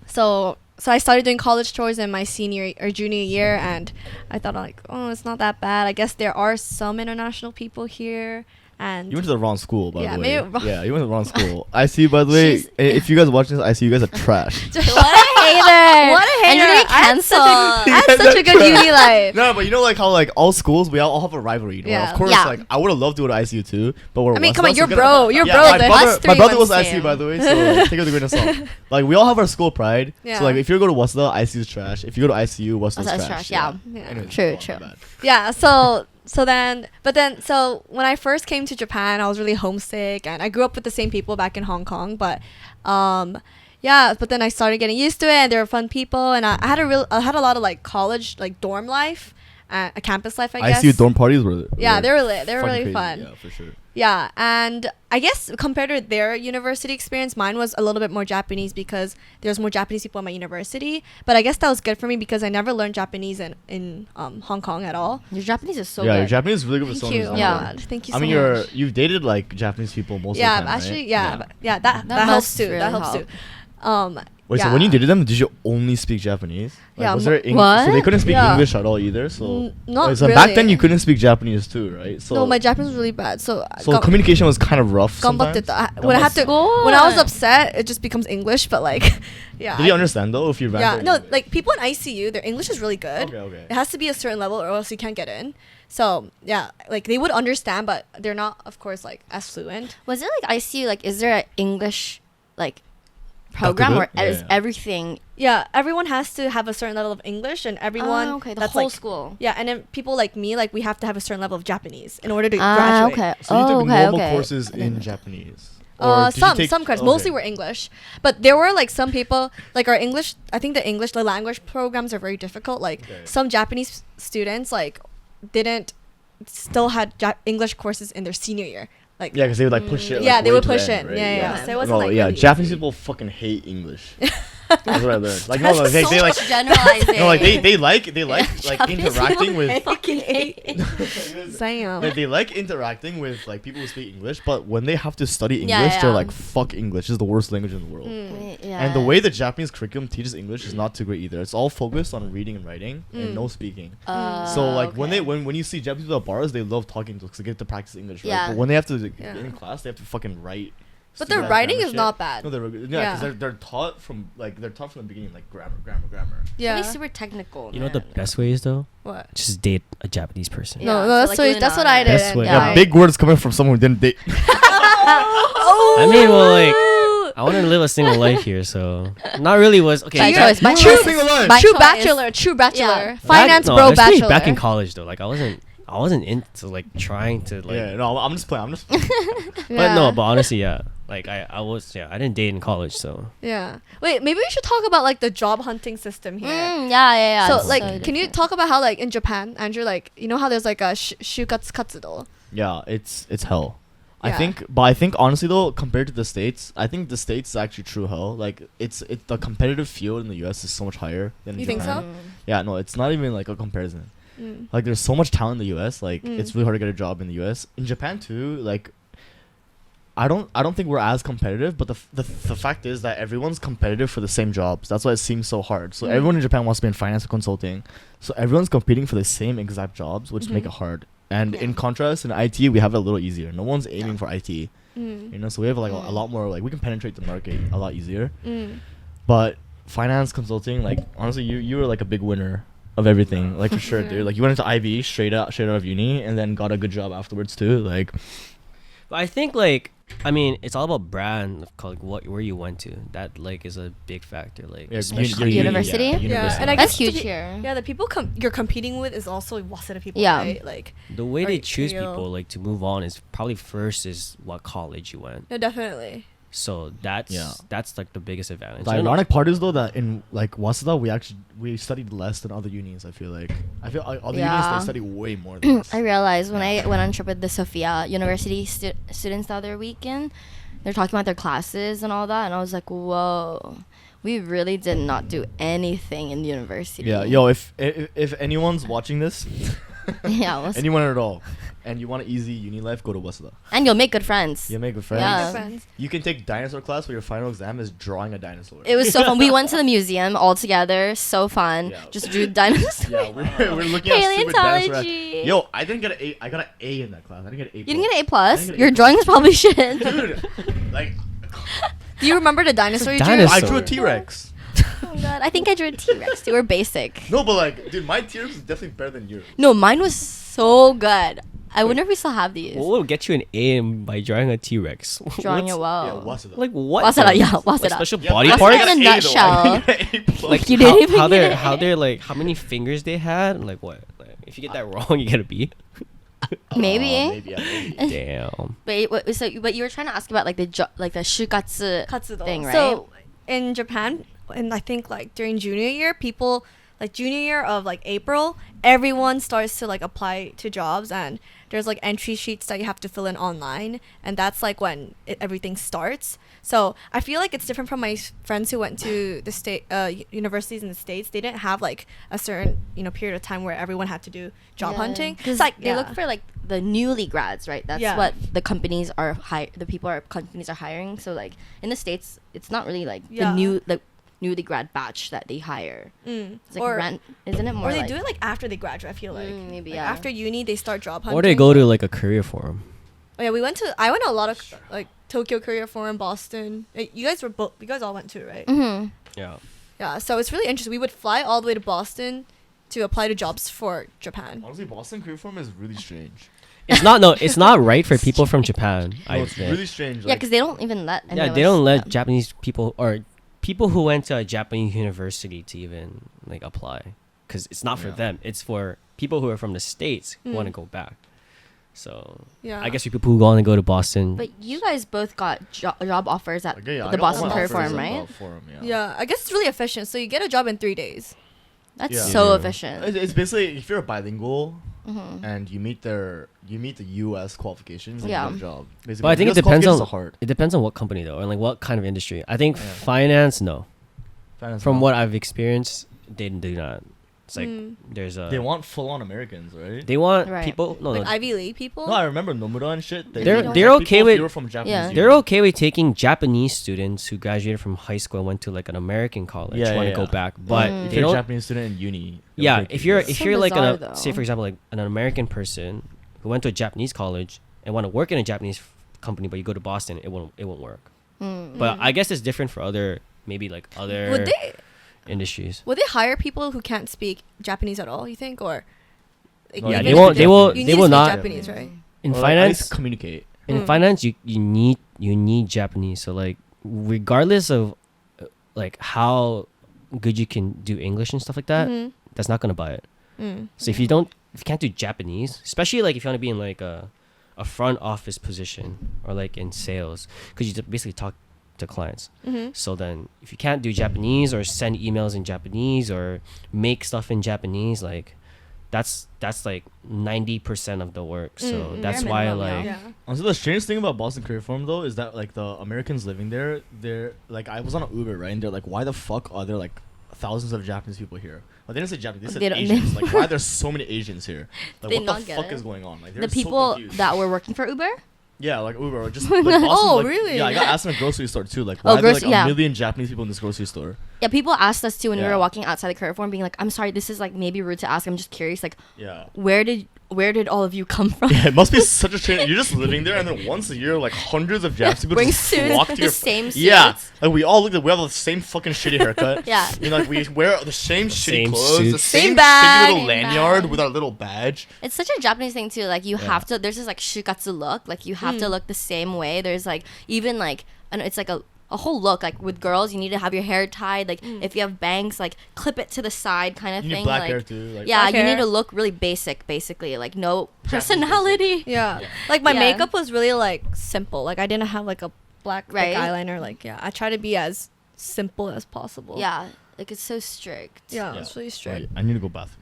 so I started doing college tours in my senior or junior year, and I thought like, oh, it's not that bad. I guess there are some international people here, and You went to the wrong school, by Yeah, the way. maybe wrong- Yeah, you went to the wrong school. I see. By the way, She's- if you guys watching this, I see you guys are trash. What a hater! What a And you're hater. gonna be canceled. I had such a good uni life. No, but you know, like how like all schools, we all have a rivalry. You know? Yeah. Of course, Yeah. like I would have loved to go to ICU too, but we're. I mean, West come on, West, you're so bro. You're bro. My The- brother, Us my three brother was went ICU, same. by the way, so like, take it with a grain of salt. Like we all have our school pride. Yeah. So like if you go to Waseda, ICU is trash. If you go to ICU, Waseda's Waseda's trash. trash, yeah. Yeah. Anyways, True, go on, true. my bad. Yeah, so when I first came to Japan, I was really homesick, and I grew up with the same people back in Hong Kong, but yeah, but then I started getting used to it, and they were fun people, and I had a lot of like college like dorm life, a campus life, I guess. ICU dorm parties were. Yeah, they were lit. They were fucking really crazy. fun. Yeah, for sure. Yeah, and I guess compared to their university experience, mine was a little bit more Japanese because there's more Japanese people at my university. But I guess that was good for me because I never learned Japanese in Hong Kong at all. Your Japanese is so Yeah, your good. Japanese is really good with Thank you. someone Oh who's my not Yeah. God. Thank you I so mean, much. you've dated like Japanese people most Yeah, of the time, actually, right? yeah, but yeah, that That helps must too. really That helps help. too. Wait, yeah. so when you dated them, did you only speak Japanese? Like, Yeah, was there what? So they couldn't speak Yeah. English at all either. So Not Wait, so back then really. you couldn't speak Japanese too, right? So No, my Japanese was really bad. So communication was kind of rough. Sometimes. when I had to Gambatte. when I was upset, it just becomes English. But like, yeah. Did you understand though? If you ran Yeah, for no, English? like people in ICU, their English is really good. Okay, okay. It has to be a certain level, or else you can't get in. So yeah, like they would understand, but they're not, of course, like as fluent. Was it like ICU? Like, is there an English like program where Yeah, is yeah. everything? Yeah, everyone has to have a certain level of English, and everyone Oh, okay, the that's whole like, school. Yeah, and then people like me, like we have to have a certain level of Japanese in order to Ah, graduate. okay. So you took okay, normal okay. courses I didn't in know. Japanese. Or did you take- Some credits. okay. Mostly were English, but there were like some people like our English. I think the language programs are very difficult. Like Okay. some Japanese students like didn't still had English courses in their senior year. Like Yeah, because they would like push it. Yeah, like, they way would to the push end, it. right? Yeah. So it wasn't No, like yeah, really Japanese easy. people fucking hate English. That's what I learned. Like no, That's like, so they like Generalizing. no, like they like like Japanese interacting people with. fucking hate. Damn. Like, they like interacting with like people who speak English, but when they have to study English, Yeah, they're yeah. like, "Fuck English! This is the worst language in the world." Yeah. And the way the Japanese curriculum teaches English is not too great either. It's all focused on reading and writing and no speaking. So like when you see Japanese people at bars, they love talking to get to practice English, right? Yeah. But when they have to Yeah. in class, they have to fucking write. But their stupid-ass writing grammar is shit. not bad. No, because Yeah. they're taught from the beginning like grammar. Yeah. Really super technical. You know what the man. best way is though? What? Just date a Japanese person. Yeah, No, so that's like what Luna, that's what I did. Best way. Yeah. Yeah, big words coming from someone who didn't date. I mean, well, like I want to live a single life here, so not really was okay. By back- choice. By You choice. were single life. By True choice. bachelor. True bachelor. Yeah. Finance no, bro especially bachelor. back in college though. Like I wasn't into like trying to like. Yeah, no, I'm just playing. But no, but honestly, yeah. Like I was, yeah. I didn't date in college, so. Yeah. Wait, maybe we should talk about like the job hunting system here. Yeah. So it's like, can you different. talk about how like in Japan, Andrew, like you know how there's like a shukatsu katsudo? Yeah, it's hell. Yeah. I think honestly though, compared to the States, I think the States is actually true hell. Like it's the competitive field in the US is so much higher than in You think Japan. so? Yeah, no, it's not even like a comparison. Mm. Like there's so much talent in the US, like Mm. it's really hard to get a job in the US. In Japan too, like I don't think we're as competitive, but the fact is that everyone's competitive for the same jobs. That's why it seems so hard. So Mm. everyone in Japan wants to be in finance or consulting. So everyone's competing for the same exact jobs, which make Mhm. it hard. And Yeah. in contrast, in IT, we have it a little easier. No one's aiming for IT. Mm. You know, so we have like a lot more, like we can penetrate the market a lot easier. Mm. But finance consulting, like honestly, you were like a big winner of everything, like for sure, Yeah. dude. Like you went into IB straight out of uni, and then got a good job afterwards too. Like But I think like I mean it's all about brand, like where you went to. That like is a big factor. Like yeah, especially University? Yeah, Yeah, university. and I That's guess huge to be- here. Yeah, the people you're competing with is also Waseda people, Yeah. right? Like, the way they Right, choose Yale. people like to move on is probably first is what college you went. no, definitely. So that's Yeah. that's like the biggest advantage. The I don't know. ironic part is though that in like Waseda we studied less than other unis. I feel like other unis Yeah. they study way more than us. I realized when I went on trip with the Sophia University students the other weekend, they're talking about their classes and all that, and I was like, whoa, we really did not do anything in university. Yeah, yo, if anyone's watching this, Yeah, anyone at all, and you want an easy uni life, go to Waseda. and you'll make good friends. You make good friends. Yeah. Good friends. You can take dinosaur class where your final exam is drawing a dinosaur. It was so fun. We went to the museum all together. So fun. Yeah. Just drew dinosaurs. Yeah, we're looking at stupid dinosaur. Paleontology. Yo, I didn't get an A. I got an A in that class. I didn't get an A. You didn't get an A I plus. didn't get an Your A+. drawing was probably shit. Dude, like Do you remember the dinosaur you drew? dinosaur. I drew a T-Rex. Oh god, I think I drew a T-Rex. They were basic. No, but like, dude, my T-Rex is definitely better than yours. No, mine was so good. I wonder if we still have these. What will get you an A by drawing a T-Rex? Drawing What's- it well. Yeah, Waseda. Like what? Waseda, though? yeah, Like Waseda. special Yeah, body Waseda parts. got got in an a A, though. I nutshell. got an A plus. Like You didn't even how get they're an how A. they're like how many fingers they had? Like what? Like, if you get that wrong, you get a B. Maybe. Maybe, yeah, maybe. Damn. But you were trying to ask about like the shukatsu Katsudo. thing, right? So in Japan, and I think like during junior year, people like junior year of like April, everyone starts to like apply to jobs, and there's like entry sheets that you have to fill in online, and that's like when everything starts. So I feel like it's different from my friends who went to the state universities in the States. They didn't have like a certain period of time where everyone had to do job hunting. Because It's like they look for like the newly grads, right? That's Yeah. what the companies are companies are hiring. So like in the States, it's not really like Yeah. the newly grad batch that they hire. It's like or isn't it more or they like, do it like after they graduate. I feel like maybe, Like, yeah. after uni they start job hunting. Or they go to like a career forum. Oh yeah, I went to a lot of like Tokyo Career Forum, Boston. You guys you guys all went too, right? Mm-hmm. Yeah. Yeah, so it's really interesting. We would fly all the way to Boston to apply to jobs for Japan. Honestly, Boston career form is really strange. It's not right for people from Japan. No, I it's think. really strange. Yeah, because they don't even let. any Yeah, of they us- don't let yeah. Japanese people or people who went to a Japanese university to even like apply, because it's not for Yeah. them. It's for people who are from the States who want to Mm. go back. So Yeah. I guess for people who want to go to Boston, But you guys both got job offers at Like, yeah, I the got all Boston my Career offers Forum, at right? the forum, Yeah, I guess it's really efficient. So you get a job in 3 days. That's Yeah. so Yeah. efficient. It's basically if you're bilingual Mhm. and you meet the U.S. qualifications, then Yeah. you get a job. Basically, but I think it US depends qualifications on are hard. it depends on what company though, and like what kind of industry. I think Yeah. finance, no. Finance From not. what I've experienced, they do not. It's like there's a they want full-on Americans, right? they want Right. people. No, Like no, Ivy League people. No, I remember Nomura and shit. They're- like, they're people okay if with- you were from Japanese Yeah. union. they're okay with taking Japanese students who graduated from high school and went to like an American college, Yeah, want to yeah, go yeah. back, but Mm. If they you're a don't. Japanese student in uni. they'll Yeah, take if you, you're yeah. if So you're like bizarre, an though. say for example like an American person who went to a Japanese college and want to work in a Japanese company, but you go to Boston, it won't work. Mm. But I guess it's different for other maybe like other Would they industries. hire people who can't speak Japanese at all? You think, or like, No, Yeah, you they need won't. to They speak will. You Japanese. They need will to speak not. Japanese, right? In Or at finance, least communicate. in Mm. finance, you need Japanese. So like, regardless of like how good you can do English and stuff like that, Mhm. that's not gonna buy it. Mm. So if you can't do Japanese, especially like if you want to be in like a front office position or like in sales, because you basically talk to clients. Mhm. So then if you can't do Japanese or send emails in Japanese or make stuff in Japanese, like that's like 90% of the work. So Mm, that's bare why minimum, like Yeah. Also, the strangest thing about Boston Career Forum though is that like the Americans living there, they're like I was on an Uber, right? And they're like, why the fuck are there like thousands of Japanese people here? Well, they didn't say Japanese, they They said don't- Asians. Like, why are there so many Asians here? Like, They what the not get fuck it? is going on? Like, The they're so people confused. that were working for Uber. Yeah, like Uber or just like Boston. Oh, like, really? Yeah, I got asked in a grocery store too. Like, Oh, why are there like yeah. a million Japanese people in this grocery store? Yeah, people asked us too when we Yeah. were walking outside the career forum, being like, "I'm sorry, this is like maybe rude to ask. I'm just curious, like, Yeah. where did all of you come from?" Yeah, it must be such a change. You're just living there, and then once a year, like hundreds of Japanese people Bring just suits, flock to the your same suits. Yeah, like we all look like we have the same fucking shitty haircut. Yeah. You know, like we wear the same shitty same clothes, the suits. same Same bag. shitty little Same lanyard bag. with our little badge. It's such a Japanese thing too. Like you Yeah. have to. There's this like shukatsu look. Like you have to look the same way. There's like even like and it's like a whole look. Like with girls, you need to have your hair tied. Like if you have bangs, like clip it to the side, kind of You need thing. black like hair too. Like, yeah, Black you hair. need to look really basic, basically. Like no Japanese personality. Yeah. Like my Yeah. makeup was really like simple. Like I didn't have like a black Right. eyeliner. Like yeah, I try to be as simple as possible. Yeah, like it's so strict. Yeah, Yeah. it's really Sorry, strict. I need to go bathroom.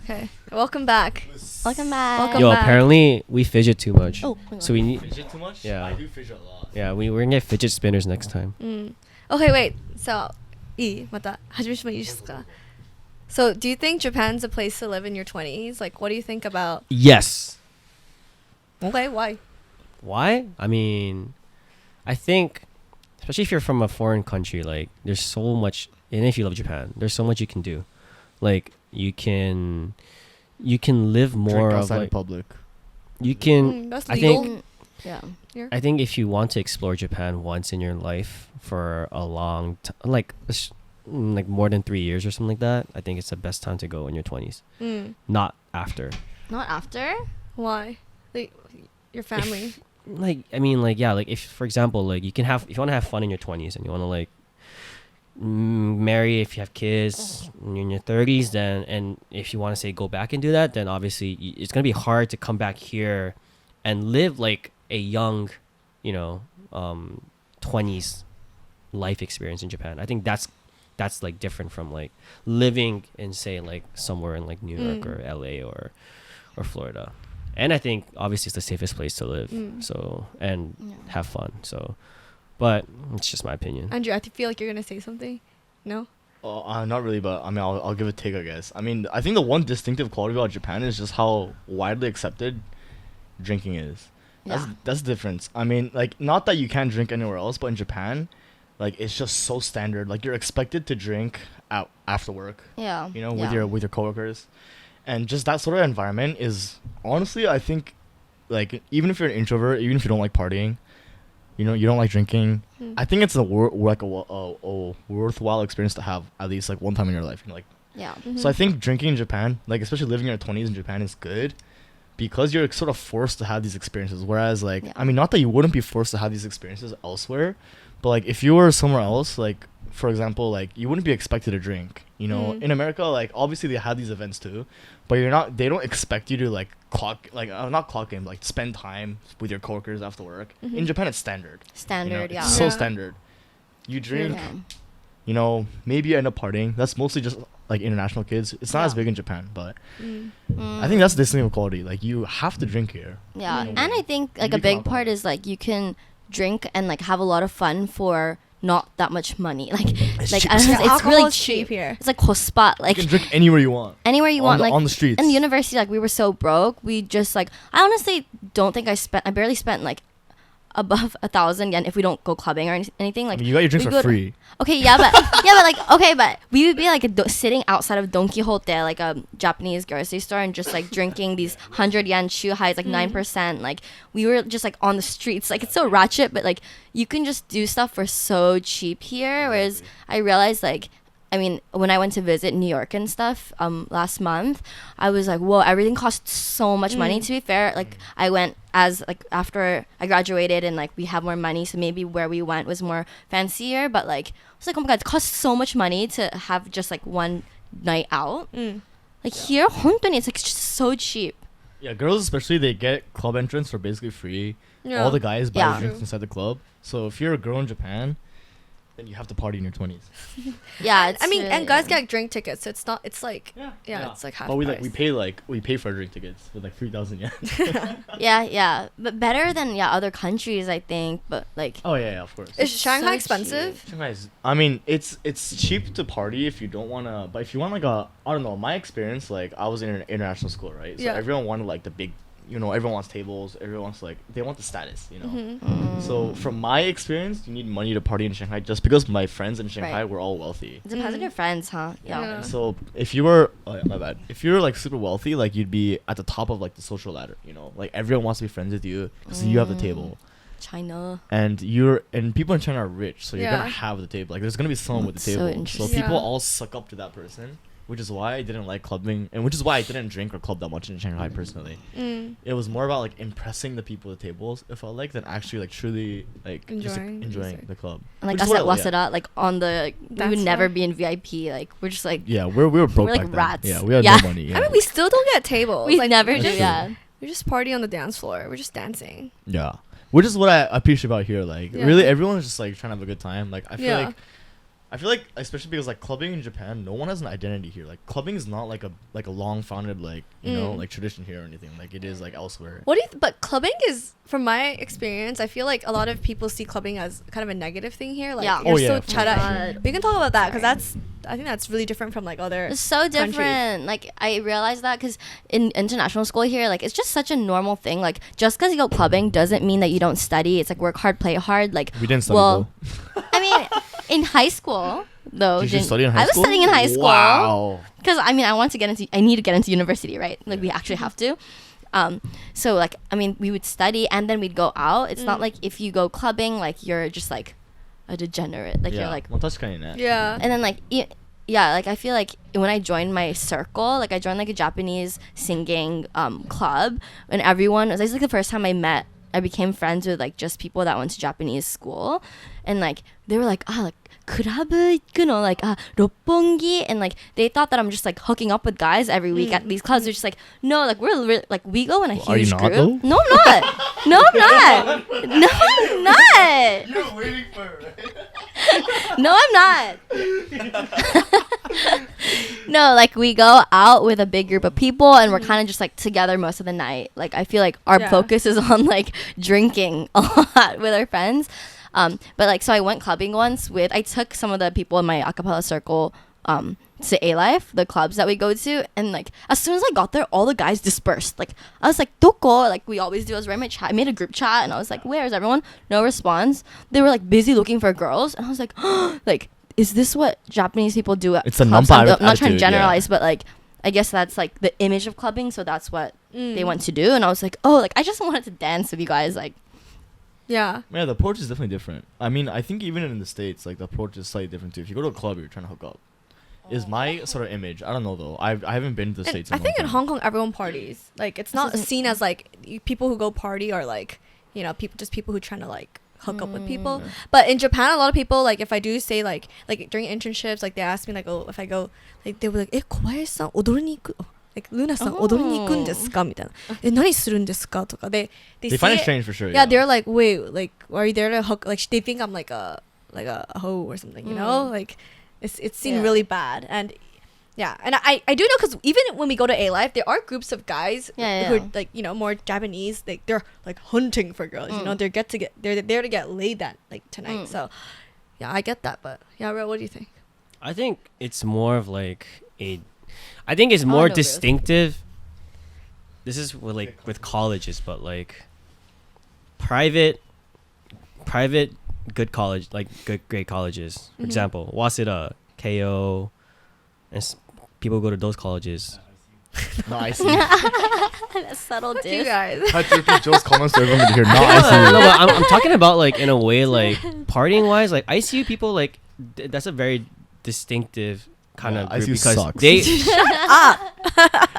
Okay. Welcome back. Welcome back. Welcome yo, back. apparently we fidget too much. Oh, hang So on. we need. Fidget too much? Yeah. I do fidget a lot. Yeah, we're gonna get fidget spinners next time. Okay, wait. So, また始めてもいいですか? So, do you think Japan's a place to live in your 20s? Like, what do you think about? Yes. Okay, why? Why? I mean, I think, especially if you're from a foreign country, like there's so much. And if you love Japan, there's so much you can do. Like you can live more Drink of outside in like public. you can. That's I legal. think- Yeah. I think if you want to explore Japan once in your life for a long like more than 3 years or something like that, I think it's the best time to go in your 20s, not after. Not after. Why? Like, your family. Like I mean, like yeah, like if for example, like if you want to have fun in your 20s and you want to like marry if you have kids in your 30s, then and if you want to say go back and do that, then obviously it's gonna be hard to come back here and live like a young, 20s life experience in Japan. I think that's like different from like living in say like somewhere in like New York or LA or Florida. And I think obviously it's the safest place to live. So and have fun. So, but it's just my opinion. Andrew, I feel like you're going to say something. No? Not really, but I mean, I'll give a take, I guess. I mean, I think the one distinctive quality about Japan is just how widely accepted drinking is. That's the difference. I mean, like, not that you can't drink anywhere else, but in Japan, like, it's just so standard. Like, you're expected to drink out after work. Yeah. With your coworkers, and just that sort of environment is honestly, I think, like, even if you're an introvert, even if you don't like partying, you don't like drinking, I think it's a worthwhile experience to have at least like one time in your life. Like, Yeah. so I think drinking in Japan, like especially living in your 20s in Japan, is good because you're sort of forced to have these experiences. Whereas, like, Yeah. I mean, not that you wouldn't be forced to have these experiences elsewhere, But like if you were somewhere else, like for example, like you wouldn't be expected to drink. You know, in America, like obviously they have these events too, but you're not. They don't expect you to like not clock in, like spend time with your coworkers after work. In Japan, it's standard. Standard, You know, yeah. it's so standard. You drink. Yeah. You know, maybe you end up partying. That's mostly just like international kids. It's not as big in Japan, but I think that's the thing of quality. Like you have to drink here. Yeah, You know, and I think like you a big become part is like you can drink and like have a lot of fun for not that much money. Like cheap I as don't know, fuck. it's Alcohol really is cheap cheap here. It's like spot You like can drink anywhere you want. anywhere you on want. the, Like on the streets. in the university, like we were so broke. We just like I honestly don't think I barely spent like above 1,000 yen if we don't go clubbing or anything. I Like mean, you got your drinks we for go to- free. Okay, yeah, but like okay, but we would be like sitting outside of Don Quixote, like a Japanese grocery store, and just like drinking these 100 yen shoe highs, like 9%. Like we were just like on the streets, like it's so ratchet, but like you can just do stuff for so cheap here. Whereas I realized like. I mean, when I went to visit New York and stuff last month, I was like, whoa, everything costs so much money. To be fair, like I went as like after I graduated and like we have more money, so maybe where we went was more fancier. But like I was like, oh my god, it costs so much money to have just like one night out. Like here, honestly, it's like just so cheap. Yeah, girls especially, they get club entrance for basically free. Yeah. All the guys buy Yeah. drinks inside the club. So if you're a girl in Japan, then you have to party in your 20s. Yeah, it's I mean, really- and guys get drink tickets, so it's not. It's like Yeah. it's like half. But we price. pay for our drink tickets with like 3,000 yen. yeah, but better than other countries, I think. But like, Oh yeah, of course. Is Shanghai so expensive? Shanghai's, I mean, it's cheap to party if you don't wanna, but if you want like I don't know, my experience, like I was in an international school, right? So Yeah. everyone wanted like the big, you know, everyone wants tables, everyone wants like, they want the status, you know. Mm-hmm. So from my experience, you need money to party in Shanghai just because my friends in Shanghai Right. were all wealthy. it depends on your friends, huh? Yeah. So if you were, oh yeah, my bad. If you were like super wealthy, like you'd be at the top of like the social ladder, you know, like everyone wants to be friends with you because you have the table, China. and people in China are rich, so you're Yeah. gonna have the table. Like there's gonna be someone with the So table, so interesting. people Yeah. all suck up to that person, which is why I didn't like clubbing, and which is why I didn't drink or club that much in Shanghai personally. It was more about like impressing the people at the tables. It felt like than actually like truly like just like, Enjoying the enjoying music. the club. And like Which is us at what I- yeah. Waseda, like on the, we That's would never why. be in VIP. Like we're just like Yeah, we were broke We're like back then. rats. Yeah, we had Yeah. no money. Yeah. I mean, we still don't get tables. we like, never we do. That's just, true. we just party on the dance floor. We're just dancing. Yeah, which is what I appreciate about here. Like, Yeah. really, everyone's just like trying to have a good time. Like, I Yeah. feel like, especially because like clubbing in Japan, no one has an identity here. Like, clubbing is not like a long founded like you know like tradition here or anything. Like it is like elsewhere. What do you? But clubbing is, from my experience, I feel like a lot of people see clubbing as kind of a negative thing here. Like Yeah. you're Oh, yeah, so for chada. sure. We can talk about that because Sorry. I think that's really different from like other. It's so different. Like I realized that because in international school here, like it's just such a normal thing. Like just because you go clubbing doesn't mean that you don't study. It's like work hard, play hard. Like We didn't study well, though. I mean, in high school though. Did you didn't- study in high I was school? studying in high school. Wow. Because I mean, I need to get into university, right? Like we actually have to. So like I mean, we would study and then we'd go out. It's not like if you go clubbing, like you're just like a degenerate. Like yeah. you're like, well, that's kind of Yeah. and then like yeah, like I feel like when I joined my circle, like I joined like a Japanese singing club, and everyone it was like the first time I became friends with like just people that went to Japanese school, and like they were like like club ikuno like roppongi, and like they thought that I'm just like hooking up with guys every week at these clubs. They're just like no, like like we go in a Are you huge not, group. though? No, I'm not. No, I'm not. No, I'm not. You're waiting for it, right? No, I'm not. No, like we go out with a big group of people and we're kind of just like together most of the night. Like I feel like our Yeah. focus is on like drinking a lot with our friends. But like so I went clubbing once I took some of the people in my acapella circle to A Life, the clubs that we go to, and like as soon as I got there, all the guys dispersed. Like I was like, "Doko," like we always do. I was writing my chat. I made a group chat, and I was like, "Where's everyone?" No response. They were like busy looking for girls, and I was like, "Like, is this what Japanese people do at It's a clubs?" number I'm not trying to attitude, yeah. generalize, but like I guess that's like the image of clubbing, so that's what they want to do. And I was like, "Oh, like I just wanted to dance with you guys." Like Yeah. Yeah, the approach is definitely different. I mean, I think even in the States, like the approach is slightly different too. If you go to a club, you're trying to hook up. Is my sort of image. I don't know though. I haven't been to the And States. I in a think in long Hong Kong, everyone parties. Like it's not isn't- seen as like people who go party are like people who trying to like hook up with people. But in Japan, a lot of people, like if I do say like during internships, like they ask me like, oh, if I go, like they were like, 小林さん踊りに行く? Like, Luna-san, 踊りに行くんですか? みたいな. 何するんですか? とか they They say find it it- strange for sure. yeah, they're like, wait, like, are you there to hook? Like, they think I'm like a hoe or something, you know? Like, it's seen really bad. And yeah, and I do know, because even when we go to A Life, there are groups of guys who are like, you know, more Japanese. Like, they're like hunting for girls, you know? They're there to get laid that like tonight. So yeah, I get that. But yeah, Ro, what do you think? I think it's more of like I think it's more no, distinctive. This is with colleges, but like private good college, like good great colleges. For example, Waseda, KO, and people go to those colleges. No, I see. A subtle Fuck you diss. guys. I had to repeat Joe's comments to everyone to hear. No, No, I see. but I'm talking about like in a way like partying wise, like ICU people like that's a very distinctive kind of group ICU because sucks. they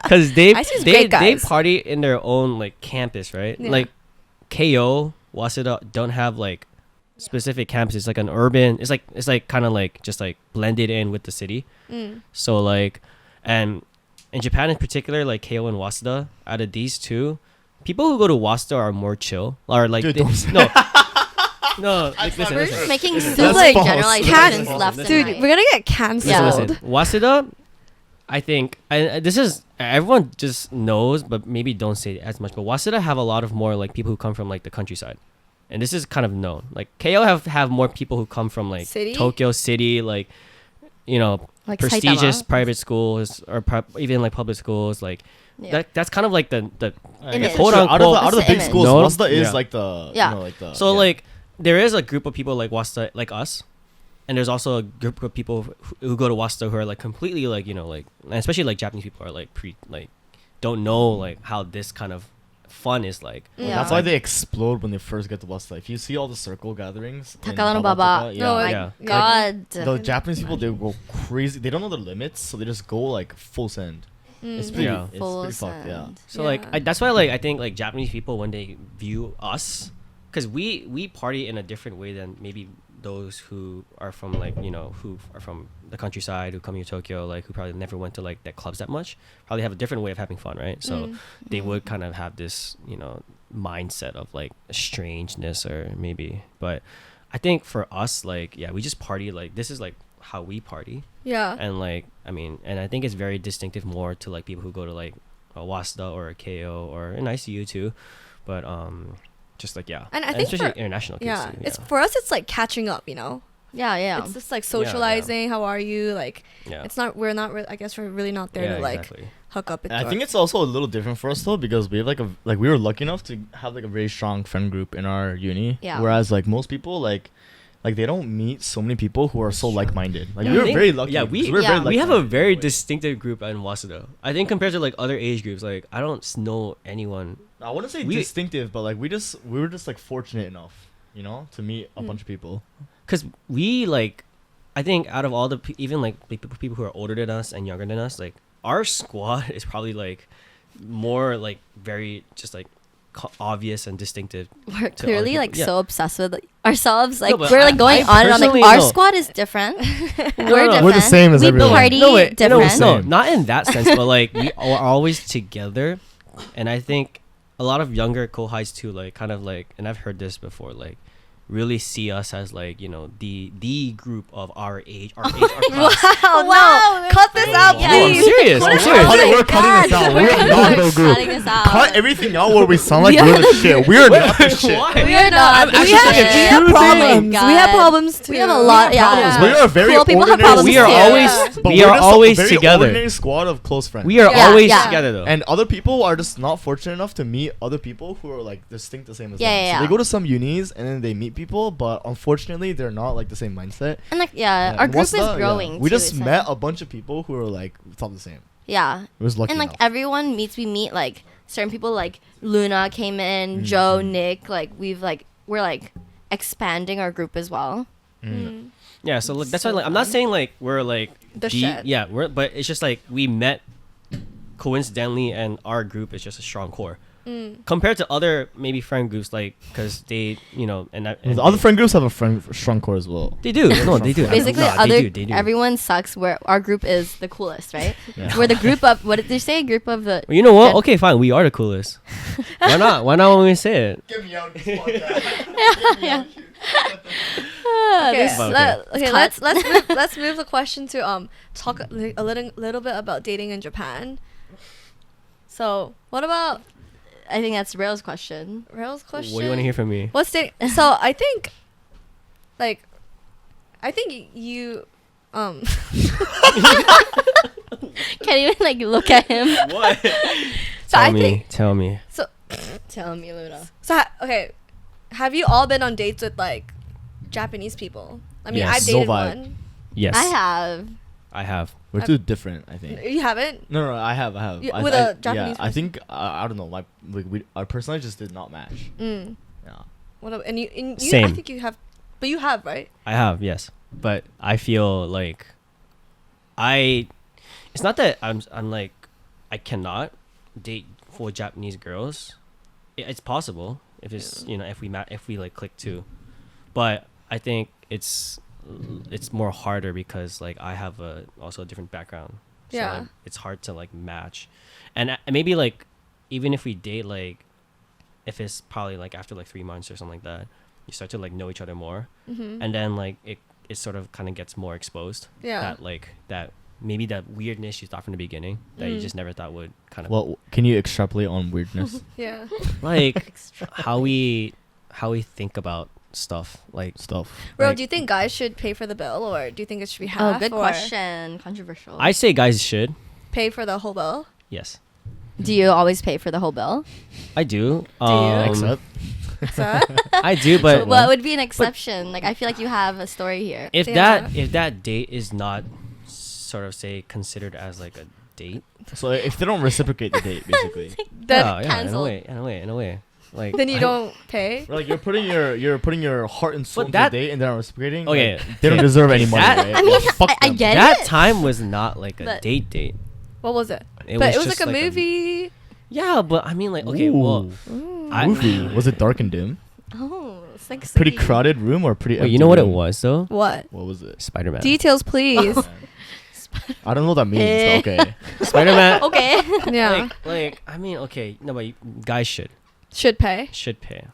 because they ICU is they great they guys. party in their own like campus, right? Yeah. Like KO, Waseda don't have like specific campuses. It's like an urban. It's like kind of like just like blended in with the city. So like, and in Japan in particular, like KO and Waseda, out of these two, people who go to Waseda are more chill. Or like Dude, they- don't say no. No, like, listen, We're just listen. making Listen, super That's false. generalizations That's left false. and Dude, right. we're gonna get canceled. Yeah. Listen, Waseda, I think, this is, everyone just knows, but maybe don't say it as much, but Waseda have a lot of more like people who come from like the countryside. And this is kind of known. Like KO have more people who come from like City? Tokyo City, like, you know, Like prestigious Saitama. private schools or even like public schools. Like Yeah. that's kind of like the Image. quote Sure, out unquote. of the That's the big image. schools, No? Waseda is Yeah. like the Yeah. you know, like the So yeah. like there is a group of people like Waseda, like us, and there's also a group of people who go to Waseda who are like completely like, you know, like, and especially like Japanese people are like don't know like how this kind of fun is like. Yeah. That's why they explode when they first get to Waseda. If you see all the circle gatherings, in Takara no Baba. Babatoka, No, yeah, Yeah. God. the Japanese people, they go crazy. They don't know the limits, so they just go like full send. It's pretty, Yeah. it's Full pretty fucked. Yeah. send. So like Yeah. that's why like I think like Japanese people when they view us, because we party in a different way than maybe those who are from like, you know, who are from the countryside, who come to Tokyo, like who probably never went to like the clubs that much, probably have a different way of having fun, right? So they would kind of have this, you know, mindset of like strangeness or maybe, but I think for us, like, yeah, we just party, like this is like how we party. Yeah. And like, I mean, and I think it's very distinctive more to like people who go to like a Waseda or a KO or an ICU too, but just like, yeah, And I think especially for- international kids Yeah. too, It's for us. It's like catching up. You know. Yeah, yeah. It's just like socializing. How are you? Like, yeah. it's not. We're not. I guess we're really not there Yeah, to like exactly. hook up. And I think it's also a little different for us though, because we have like we were lucky enough to have like a very strong friend group in our uni. Yeah. Whereas like most people like they don't meet so many people who are so like-minded. Like Yeah, we I were think- very lucky. yeah, because we- we're very yeah. We have a like-minded very in way. distinctive group in Waseda. I think compared to like other age groups, like I don't know anyone. I wouldn't say we- distinctive, but like we were just like fortunate enough, you know, to meet a bunch of people. Because we like, I think out of all the even like people who are older than us and younger than us, like our squad is probably like more like very just like obvious and distinctive. We're to clearly other like people. so obsessed with ourselves. Like but we're like going I on and on. Like personally our know. squad is different. We're no. different. We're the same as we everyone. party No, wait, different. no, Same. not in that sense, but like we are always together, and I think a lot of younger kohais too, like kind of like, and I've heard this before, like really see us as like, you know, the group of our age, our class. Wow, Wow, no, cut this out, yeah. No, I'm please. serious. I'm serious. We're cutting this out. We're not no group. Cutting this out. Cut everything out where we sound like we're the shit. We're not the shit. Why? We're not. I'm We actually have, saying we it's have true problems. thing. We have God. problems too. We have a lot. Yeah, problems, We are very Cool people have ordinary- problems We are too. always but we we're are just a always very together. ordinary squad of close friends. We are Yeah, always yeah. together though. And other people are just not fortunate enough to meet other people who are like distinct the same as Yeah, them. yeah, So yeah. they go to some unis and then they meet people, but unfortunately they're not like the same mindset. And like our And group what's is the- growing. We too, just so- met a bunch of people who are like thought the same. Yeah. It was lucky And like enough. everyone meets. We meet like certain people. Like Luna came in, Joe, Nick. Like we're like expanding our group as well. Yeah, so like, that's So why like, I'm not fun. saying like we're like The shed. but it's just like we met coincidentally, and our group is just a strong core. compared to other maybe friend groups, like because they, you know, and The other friend groups have a strong core as well. they do. No, they do. Basically, No, they do. everyone sucks. Where our group is the coolest, right? Yeah. We're the group of what did they say? Group of the. Well, you know what? Gen- Okay, fine. We are the coolest. Why not? Why not when we say it? Get me out of this podcast. Yeah. Okay, This- Okay. let's move the question to talk a little bit about dating in Japan. So what about I think that's Rail's question. Rail's question? What do you want to hear from me? What's dating? So I think you Can't even like look at him. What? So I Tell me. think Tell me. so. Tell me, Luna. So okay, have you all been on dates with like Japanese people? I mean, Yes. I've dated So vibe. one. Yes. I have. We're too different, I think. You haven't? No, I have. With a Japanese I think I don't know. Our personality just did not match. Mm. Yeah. What? And you? I Same. think you have, but you have, right? I have, yes. But I feel like it's not that I'm like I cannot date 4 Japanese girls. It's possible if it's, you know, if we like click too. But I think it's more harder because like I have also a different background. So Yeah. like, it's hard to like match. And maybe like even if we date, like if it's probably like after like 3 months or something like that, you start to like know each other more. Mm-hmm. And then like it sort of kind of gets more exposed. Yeah. That like that maybe that weirdness you thought from the beginning that you Mm. just never thought would kind of Well, can you extrapolate on weirdness? Yeah. like how we think about stuff like Stuff. Bro, like- do you think guys should pay for the bill, or do you think it should be half? Oh, good or question. Controversial. I say guys should. Pay for the whole bill. Yes, Do you always pay for the whole bill? I do. Do you? Except. So, I do, but What would be an exception? Like I feel like you have a story here. if Yeah. that date is not sort of say considered as like a date, So if they don't reciprocate the date, basically, then cancel. in a way, like then you don't pay. like you're putting your heart and soul But into that- the date, and they're not reciprocating. Okay, like, they don't deserve any money. That- Right? I mean, Well, fuck I them. get that it. time was not like a But- date. What was it? It But it was just like a movie. Yeah, but I mean like okay, well, Ooh. I- Movie. Was it dark and dim? Oh, it's like Pretty sweet. crowded room or pretty? wait, empty you know what it room? was though? What? What was it? Spider-Man. Details, please. I don't know what that means. But okay. Spider-Man. Okay. Yeah. Like I mean okay, no, but guys should Should pay pay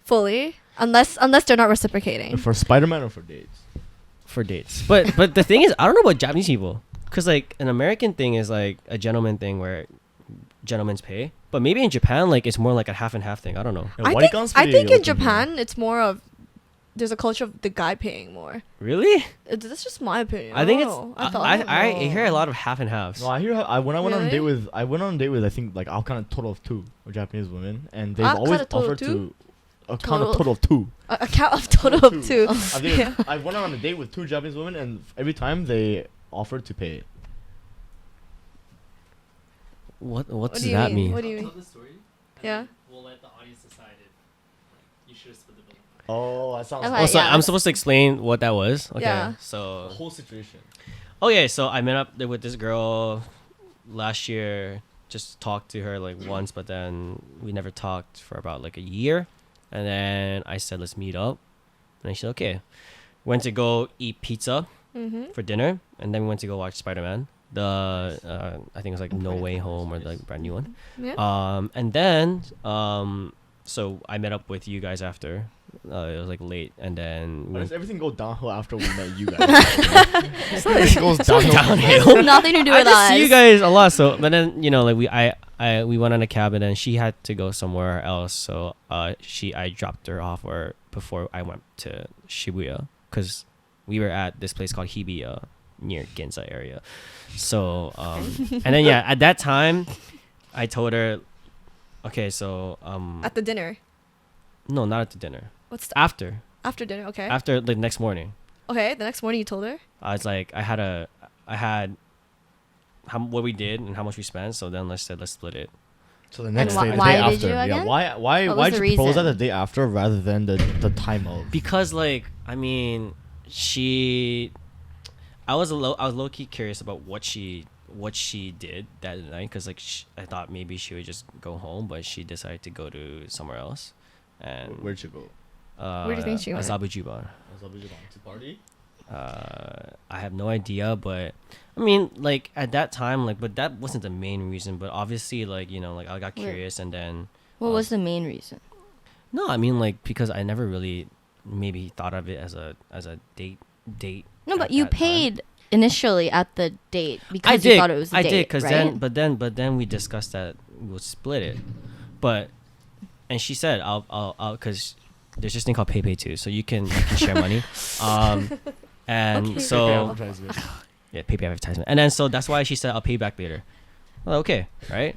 fully, unless they're not reciprocating. For Spider-Man or for dates? for dates. But the thing is, I don't know about Japanese people, because like an American thing is like a gentleman thing where gentlemen's pay, but maybe in Japan like it's more like a half and half thing. I don't know. Yeah, I Warikan's think pretty in open here. Japan it's more of there's a culture of the guy paying more. Really? That's just my opinion. I think don't it's know. I hear a lot of half and halves. No, I hear. When I went on a date Really? with, I think like I'll count a total of 2 Japanese women, and they've I'll always count a total of offered 2? to count a Total? total of 2. A count of total of two. I think Yeah. I went on a date with 2 Japanese women, and every time they offered to pay. What What does do you that mean? mean? What do you Tell mean? the story. and Yeah. then We'll let the audience decide if you should have split the bill. Oh, that sounds. Okay. Oh, so yeah. I'm supposed to explain what that was. Okay. Yeah. The So whole situation. okay, so I met up there with this girl last year. Just talked to her like once, but then we never talked for about like a year. And then I said, let's meet up. And she said, okay. Went to go eat pizza Mm-hmm. for dinner. And then we went to go watch Spider-Man. I think it was like No Way Home or like brand new one. Yeah. And then, so I met up with you guys after. It was like late. And then Why we does everything go downhill after we met you guys? Everything goes downhill. It has nothing to do I with just us. see you guys a lot. So, but then you know, like we went on a cab, and then she had to go somewhere else. So I dropped her off or before I went to Shibuya, because we were at this place called Hibiya near Ginza area. So and then yeah, at that time, I told her, okay, so At the dinner. no, not at the dinner. What's the, After after dinner? Okay. after the next morning, Okay. The next morning you told her. I was like, I had what we did and how much we spent. So then let's split it. So the next why- day, the why day did after. you Yeah. again? Why What was why'd the you propose that reason? the day after rather than the time of? Because like I mean, I was low key curious about what what she did that night because like I thought maybe she would just go home, but she decided to go to somewhere else. And Where'd you go? Where do you think she went? Azabujuban. To party? I have no idea, but I mean, like at that time, like, but that wasn't the main reason. But obviously, like like I got curious, and then What was the main reason? no, I mean like because I never really maybe thought of it as a date. No, at but you that time. paid initially at the date because I you did. thought it was a I date, did because right? then we discussed that we'll split it, but and she said I'll because there's this thing called PayPay too, so you can share money, and Okay. so yeah, PayPay advertisement, and then so that's why she said I'll pay you back later. Well, okay, right,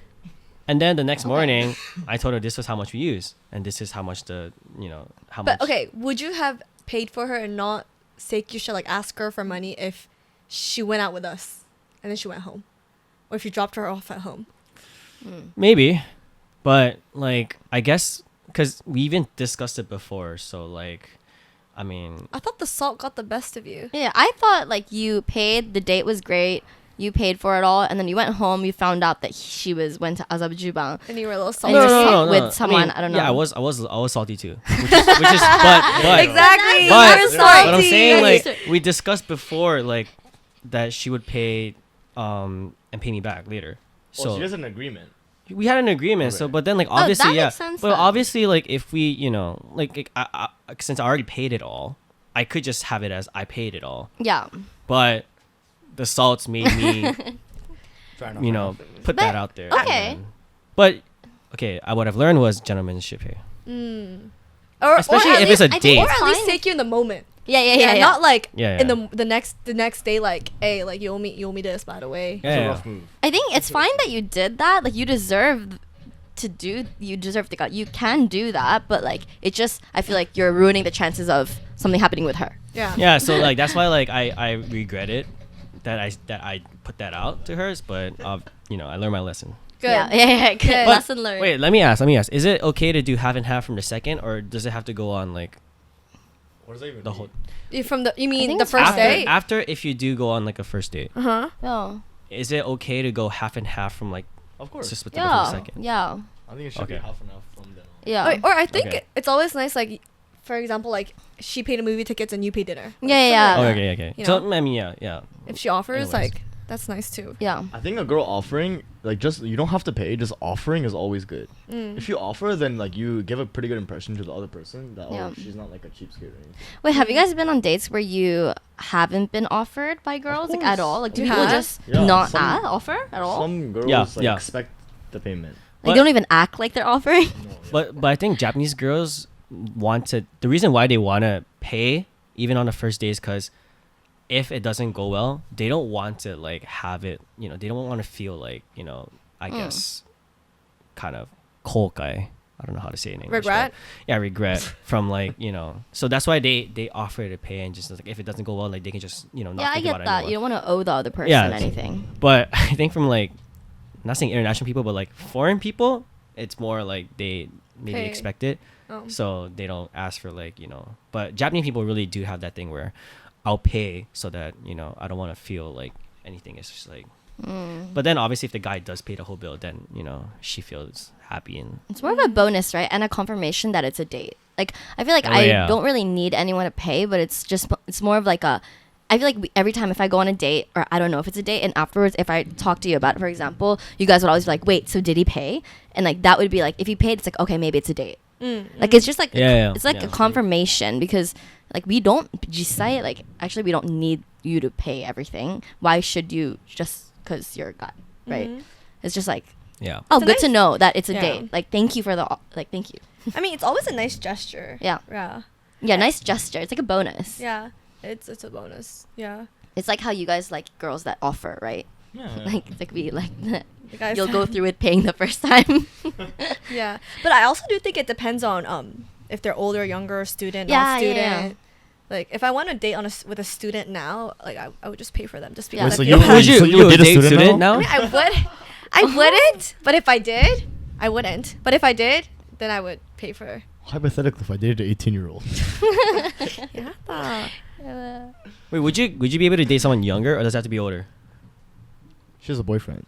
and then the next morning I told her this was how much we use, and this is how much how much. But okay, would you have paid for her and not say you should like ask her for money if she went out with us and then she went home, or if you dropped her off at home? Maybe, but like I guess because we even discussed it before, so like, I mean, I thought the salt got the best of you. Yeah, I thought like you paid. The date was great. You paid for it all, and then you went home. You found out that she went to Azerbaijan. And you were a little And salty. you're with someone, I don't Yeah, I know. was salty too, which is but Exactly. But, You're but I'm salty. saying like Yes. we discussed before like that she would pay and pay me back later. So So she has an agreement. we had an agreement. So Okay. but then like that obviously makes sense but then. obviously like if we like I since I already paid it all, I could just have it as I paid it all. Yeah, But the salts made me Fair enough. put But- that out there. and okay. then- but okay, what I've learned was gentlemen should pay. Or, Especially or at if it's least, a I think date. or at least Fine. take you in the moment. yeah. Not like Yeah, in yeah. the next day, like, hey, like you owe me this, by the way. Yeah, It's a yeah. rough move. I think it's fine that you did that. Like you deserve to go. You can do that, but like it just I feel like you're ruining the chances of something happening with her. Yeah. Yeah, so like that's why like I regret it that I put that out to hers, but I learned my lesson. Good. Yeah. Good. But- Lesson learned. Wait, let me ask. Is it okay to do half and half from the second, or does it have to go on like What does that even the mean? whole You mean think the it's first after day? after if you do go on like a first date? Uh huh. Yeah. Is it okay to go half and half from like Of course. just with the from the Yeah. second? Yeah. I think it should be Okay. half and half from then on. Yeah. Or I think Okay. it's always nice, like, for example, like she paid a movie tickets and you pay dinner. Like, Yeah, yeah, something Oh, like okay, that. okay. You So know? I mean, yeah. If she offers, Anyways. like, that's nice too. Yeah. I think a girl offering, like, just you don't have to pay. Just offering is always good. Mm. If you offer, then like you give a pretty good impression to the other person that Yeah. she's not like a cheapskate or anything. Wait, have you guys been on dates where you haven't been offered by girls like at course. all? Like do You people have? just Yeah, not some- offer at all? Some girls Yeah, like yeah. expect the payment. Like they don't even act like they're offering. No, yeah. But I think Japanese girls want to. The reason why they want to pay even on the first day is because if it doesn't go well, they don't want to like have it. They don't want to feel like I guess kind of kokai. I don't know how to say it in English. but- Regret? Yeah, regret from like So that's why they offer to pay and just like if it doesn't go well, like they can just not Yeah, I think get about it that. anymore. You don't want to owe the other person Yeah. anything. But I think from like, not saying international people, but like foreign people, it's more like they maybe Pay. expect it, Oh. so they don't ask for like But Japanese people really do have that thing where I'll pay so that I don't want to feel like anything. It's just like. But then obviously if the guy does pay the whole bill, then she feels happy and. It's more of a bonus, right? And a confirmation that it's a date. Like I feel like Oh, I yeah. don't really need anyone to pay, but it's more of like a. I feel like every time if I go on a date, or I don't know if it's a date, and afterwards if I talk to you about it, for example, you guys would always be like, "Wait, so did he pay?" And like that would be like, if he paid, it's like okay, maybe it's a date. Like it's just like Yeah, it's like yeah. a confirmation because like we don't jisai like actually we don't need you to pay everything. Why should you just because you're a guy, right? Mhm. It's just like Yeah. oh, It's a good to nice- know that it's a Yeah. date. Like thank you for the like thank you. I mean, it's always a nice gesture. Yeah. Yeah. Yeah, nice gesture. It's like a bonus. Yeah. It's a bonus. Yeah. It's like how you guys like girls that offer, right? Yeah. Like it's like we like The guys you'll go through with paying the first time. Yeah. But I also do think it depends on if they're older, younger, student, Yeah, non-student. yeah. Like if I want to date with a student now, like I would just pay for them just Yeah. because Wait, I so feel you- bad. Would you, So you you would would date a student now? I mean, I wouldn't. But if I did, I wouldn't. But if I did, then I would pay for. Hypothetically, if I dated an 18-year-old, Yeah. Wait, would you be able to date someone younger, or does it have to be older? She has a boyfriend.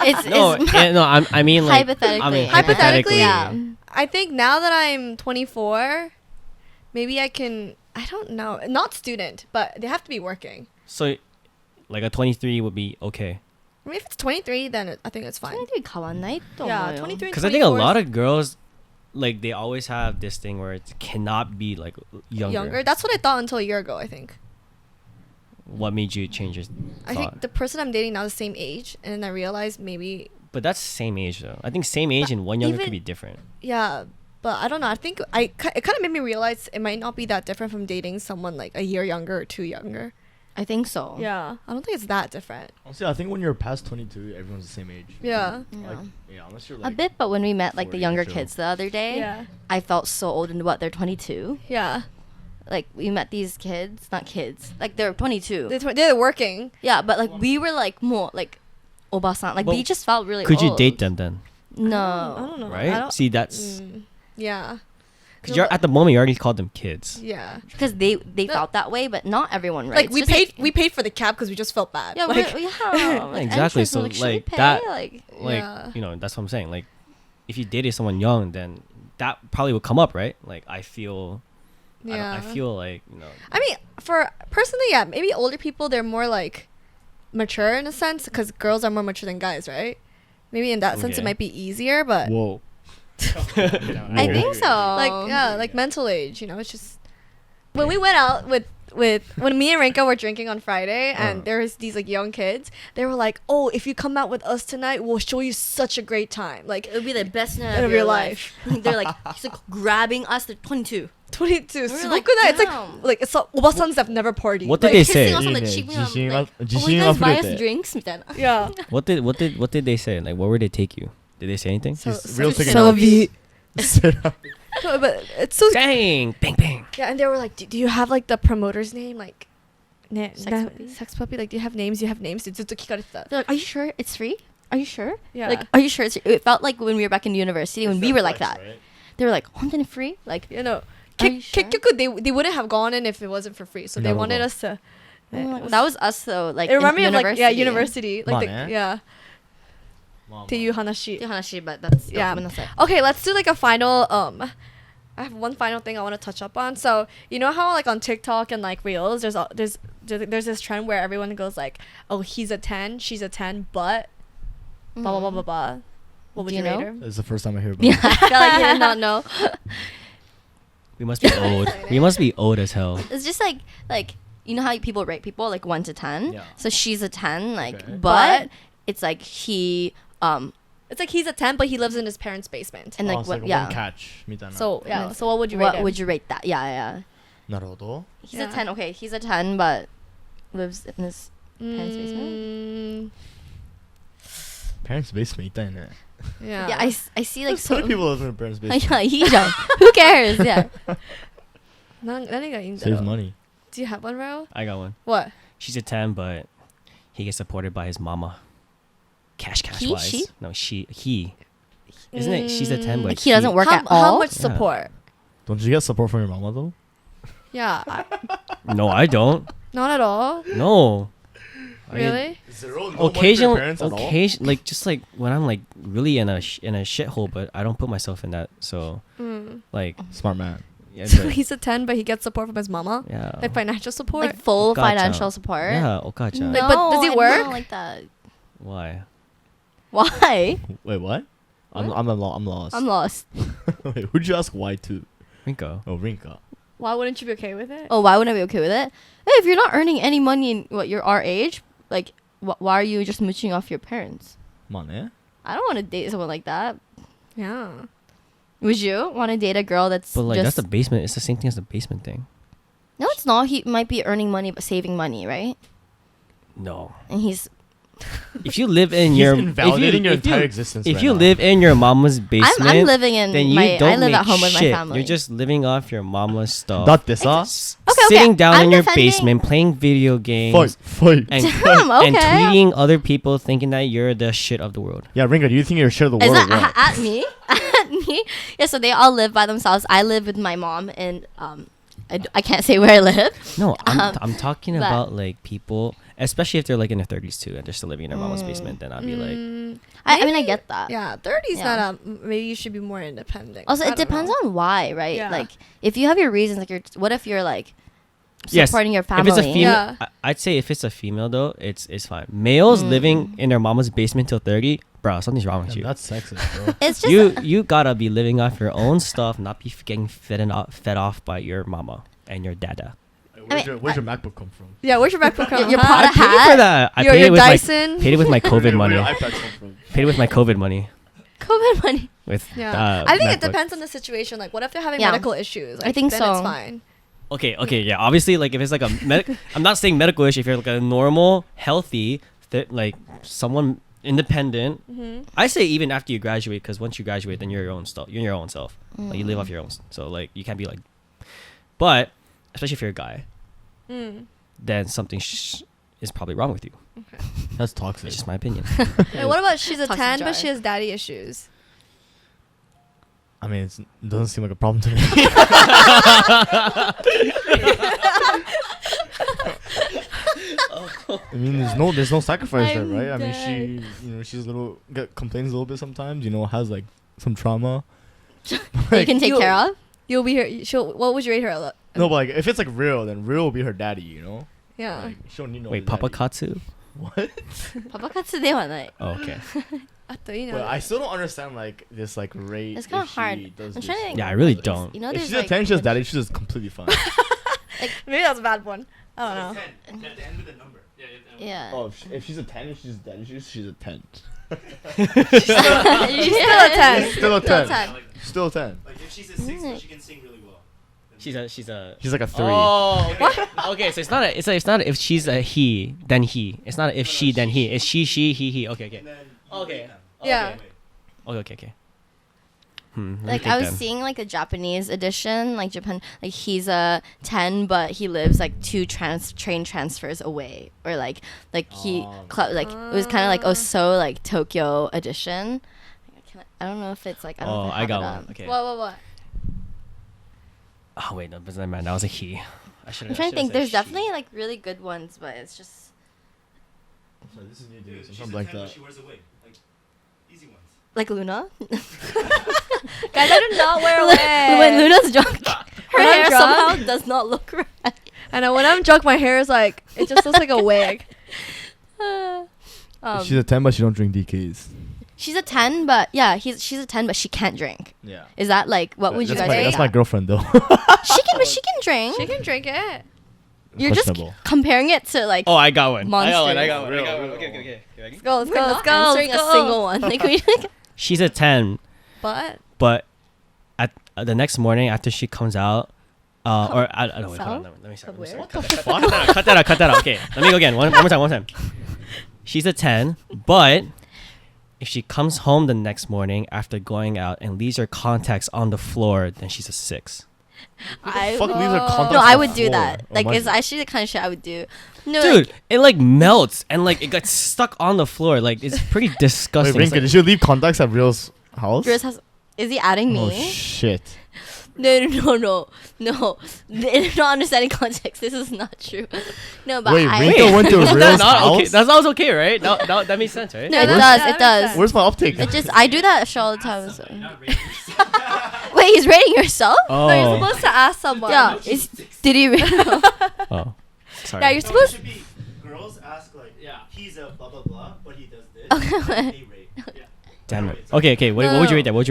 I mean like Hypothetically. Hypothetically, yeah. I think now that I'm 24, maybe I can. I don't know. Not student, but they have to be working. So, like a 23 would be okay. I mean, if it's 23, then I think it's fine. 23 変わんないと思うよ。 Yeah, 23. Because I think a lot of girls, like they always have this thing where it cannot be like younger. That's what I thought until a year ago. I think. What made you change your I thought? think the person I'm dating now is the same age, and then I realized maybe. But that's same age though. I think same age But and one younger even- could be different. Yeah, but I don't know. I think it kind of made me realize it might not be that different from dating someone like a year younger or 2 younger. I think so. Yeah, I don't think it's that different. Honestly, I think when you're past 22, everyone's the same age. Yeah. Yeah. Like, yeah, unless you're A like. bit, but when we met like the 40 younger chill. kids the other day, Yeah. I felt so old and what they're 22. Yeah. Like we met these kids, not kids, like they're 22. They're working. Yeah, but like we were like more like obasan. Like But we just felt really Could you old. date them then? I No. don't know. Right? I don't, See, that's yeah. because you're at the moment you already called them kids. Yeah. Because they No. felt that way, but not everyone, right? Like It's we just, paid we paid for the cab because we just felt bad. Yeah, like, yeah. Like, Exactly, entrance, so, should we like, pay? that- Like, Like Yeah. you know, that's what I'm saying. Like, if you dated someone young, then that probably would come up, right? Like, I feel, yeah. I feel like you know. I mean, for personally, yeah, maybe older people they're more like mature in a sense because girls are more mature than guys, right? Maybe in that sense it Okay. might be easier, but Whoa. I think so. like yeah, like mental age, you know, it's just when we went out with when me and Renka were drinking on Friday and there was these like young kids, they were like, "Oh, if you come out with us tonight, we'll show you such a great time." Like it would be the best night of of your your life. life. They're like, he's like grabbing us. They're 22. 22. We're So like, look at that. It's damn. like it's so, obasans have never partied. What did Like, they say? Kissing us on the Yeah, cheek. 지신- Like, oh, will 지신 you guys buy us 아프릴 때. drinks? 미তা나. Yeah. What did they say? Like, where would they take you? Did they say anything? So, He's real taking so notes. we- No, but it's so Dang! Bang bang! yeah, and they were like, do you have like the promoter's name, like, Puppy? sex puppy? Like, do you have names? You have names. ずっと聞かれてた. They're like, are you sure it's free? Are you sure? Yeah. Like, are you sure it's free? It felt like when we were back in university when we were like that. They were like, "Honestly free?" Like, You know, Are you sure? they wouldn't have gone in if it wasn't for free. So they Never wanted go. us to. oh my God. That was us though. Like, It reminded me in of like yeah, university. university. Like Man, yeah. Mom. っていう話. っていう話, but that's Yeah. ごめんなさい. Okay, let's do like a final I have one final thing I want to touch up on. So you know how like on TikTok and like Reels, there's this trend where everyone goes like, oh, he's a 10, she's a 10, but blah blah blah blah blah. What would Do you you rate know? her? This is the first time I hear about Yeah, it. I feel like you did not know. We must be old. We must be old as hell. It's just like you know how people rate people like 1 to 10. Yeah. So she's a 10, like, Okay. but it's like he It's like he's a 10, but he lives in his parents' basement. and like it's what? like yeah. one catch みたいな。 So yeah, so what would you rate What him? would you rate that? Yeah, yeah. なるほど。 He's Yeah. a 10. Okay, he's a 10, but lives in his parents' Mm, Parents' basement 痛いね。 yeah. yeah. I see like So so. many people live in parents' Yeah, basement. he don't. Who cares? Yeah. 何がいいんだろう? Saves money. Do you have one, Ro? I got one. What? She's a 10, but he gets supported by his mama. Cash He? wise. She? No, he. Isn't it? She's a 10, but Like he doesn't work how, at all. How much Yeah. support? Don't you get support from your mama though? Yeah. No, I don't. Not at all. No. I get- Really? Zero. occasion, like just like when I'm like really in a shithole, but I don't put myself in that. So Mm. like, Smart man. yeah, So but- he's a 10, but he gets support from his mama? yeah. Like financial support? Like full Gotcha. financial support. Yeah, okacha. Like, but does he I work? don't like that. Why? Why? Wait, what? I'm lost. I'm lost. Wait, who'd you ask why to? Rinko. Oh, Rinka. Why wouldn't you be okay with it? Oh, why wouldn't I be okay with it? Hey, if you're not earning any money in what you're our age, like, why are you just mooching off your parents? まあね。 I don't want to date someone like that. Yeah. Would you want to date a girl that's But like just... that's the basement. It's the same thing as the basement thing. No, it's not. He might be earning money but saving money, right? No. And he's... If you live in He's your invalidating your if you- entire existence. if right you now. live in your mama's basement, I'm living in then you my... don't I live make at home with my shit. family. You're just living off your mama's stuff. だってさ、 Okay, Sitting down I'm in your defending- basement playing video games fight. and, Damn, and okay. tweeting other people thinking that you're the shit of the world. Yeah, Rinka, do you think you're shit of the Is world? that or what? at me? At me? Yeah, so they all live by themselves. I live with my mom and I can't say where I live. No, Um, I'm talking but- about like people especially if they're like in their 30s too and they're still living in their mama's basement. Then I'd be like, I mean, I get that. Yeah, 30's Yeah. not a. Maybe you should be more independent. Also, I it don't depends know. on why, right? Yeah. Like, if you have your reasons, like, what if you're like Yes, supporting your if family? it's a female, Yeah. I'd say if it's a female though, it's fine. Males living in their mama's basement till 30, bro, something's wrong with Damn, you. that's sexist, bro. It's just You gotta be living off your own stuff, not be getting fed off by your mama and your dada. Where's your MacBook come from? Yeah, where's your MacBook from? Your huh? pot I of paid hat? for that. I Your paid it with Dyson. paid it with my COVID money. Where your iPads come from? Paid it with my COVID money. COVID money. With Yeah, I think it MacBook. depends on the situation. Like, what if they're having Yeah. medical issues? Like, I think then so. It's fine. Okay, yeah. Obviously, like if it's like a I'm not saying medical issue. If you're like a normal, healthy, like someone independent, I say even after you graduate, because once you graduate, then you're your own self. You're your own self. Like you live off your own. So like you can't be like, but especially if you're a guy, then something is probably wrong with you. That's toxic. It's just my opinion. And what about she's a Toxic 10, drive. but she has daddy issues? I mean, it doesn't seem like a problem to me. I mean, there's no sacrifice there, I'm right? I mean, dead. she's a little complains a little bit sometimes. Has like some trauma. You can take you- care of. You'll be her. What would you rate her? No, but like if it's like real, then real will be her daddy. Yeah. Like, she don't need no. Wait, other Papa daddy. Katsu? What? Papa katsu de wa nai. Oh, okay. I thought you know. But I still don't understand like this like rate. It's kinda if she hard. does I'm this. trying to think. Yeah, I really It's- don't. You know, If there's she's like a 10, she has daddy. She's just completely fine. Maybe that's a bad one. I don't know. 10. You have to end with a number. Yeah. Oh, if she's a 10, if she's daddy, she's a 10. She's still a 10. Still a 10. 10. Still a 10. Like if she's a 6, but she can sing really well. then She's a. She's like a 3. Oh, okay. Okay, so it's not if she's a he then he. It's not a if she then he. It's she he. Okay. And then you Okay. rate them. Yeah. Okay. Let me Like think I was then. seeing like a Japanese edition, like Japan, like he's a 10, but he lives like 2 train transfers away, or like he like it was kind of like so like Tokyo edition. I don't know if it's like I don't know Oh, if I have got it one. up. Okay. What? Oh wait, no, but that was a he. I should. I'm trying to think. There's definitely like really good ones, but it's just Sorry, this is new Dude, news. she's Something a like 10, but that. she wears a wig. Like easy ones. like Luna. Guys, I do not wear a wig. When Luna's drunk, her When I'm hair drunk- somehow does not look right. I know when I'm drunk, my hair is like it just looks like a wig. She's a 10, but she don't drink DKs. She's a 10, but yeah, she's a 10, but she can't drink. Yeah. Is that like what would you That's guys my, rate That's that? my girlfriend though. She can drink. She can drink it. You're just Questionable. comparing it to like Oh, I got one. Monsters. I got one. Real. Okay. You ready? Let's go. Let's we're go. not Let's go. answering Let's a go. single one. Like we She's a 10, But but at the next morning after she comes out, or I don't know. Wait, hold on. Let me start. Where? Cut that out. Okay, let me go again. One more time. She's a 10, but if she comes home the next morning after going out and leaves her contacts on the floor, then she's a 6. I Fuck leaves her contacts no, on I the would do floor. that. Oh, Like my- it's actually the kind of shit I would do. No, Dude, like, it like melts and like it got stuck on the floor. Like it's pretty Wait, disgusting. It's Rinka, like- did you leave contacts at Real's house? Yours has, is he adding me? Oh shit. No. They're not understanding context. This is not true. No, but Wait, I. Rinka went to That's Real's not okay. house? That's always okay, right? That makes sense, right? No, it Where's- does. Yeah, It that does. makes sense. Where's my uptake? It just I do that shit all the time. So. Not rating yourself. Wait, he's rating yourself? Oh. no, you're supposed to ask someone. Yeah. Did he rate? Oh, sorry. Yeah, you're No, supposed. it should be girls ask like, Yeah. he's a blah blah blah, but he does this. Okay. and they rate. Yeah. Damn it. Okay. What would you rate that? What would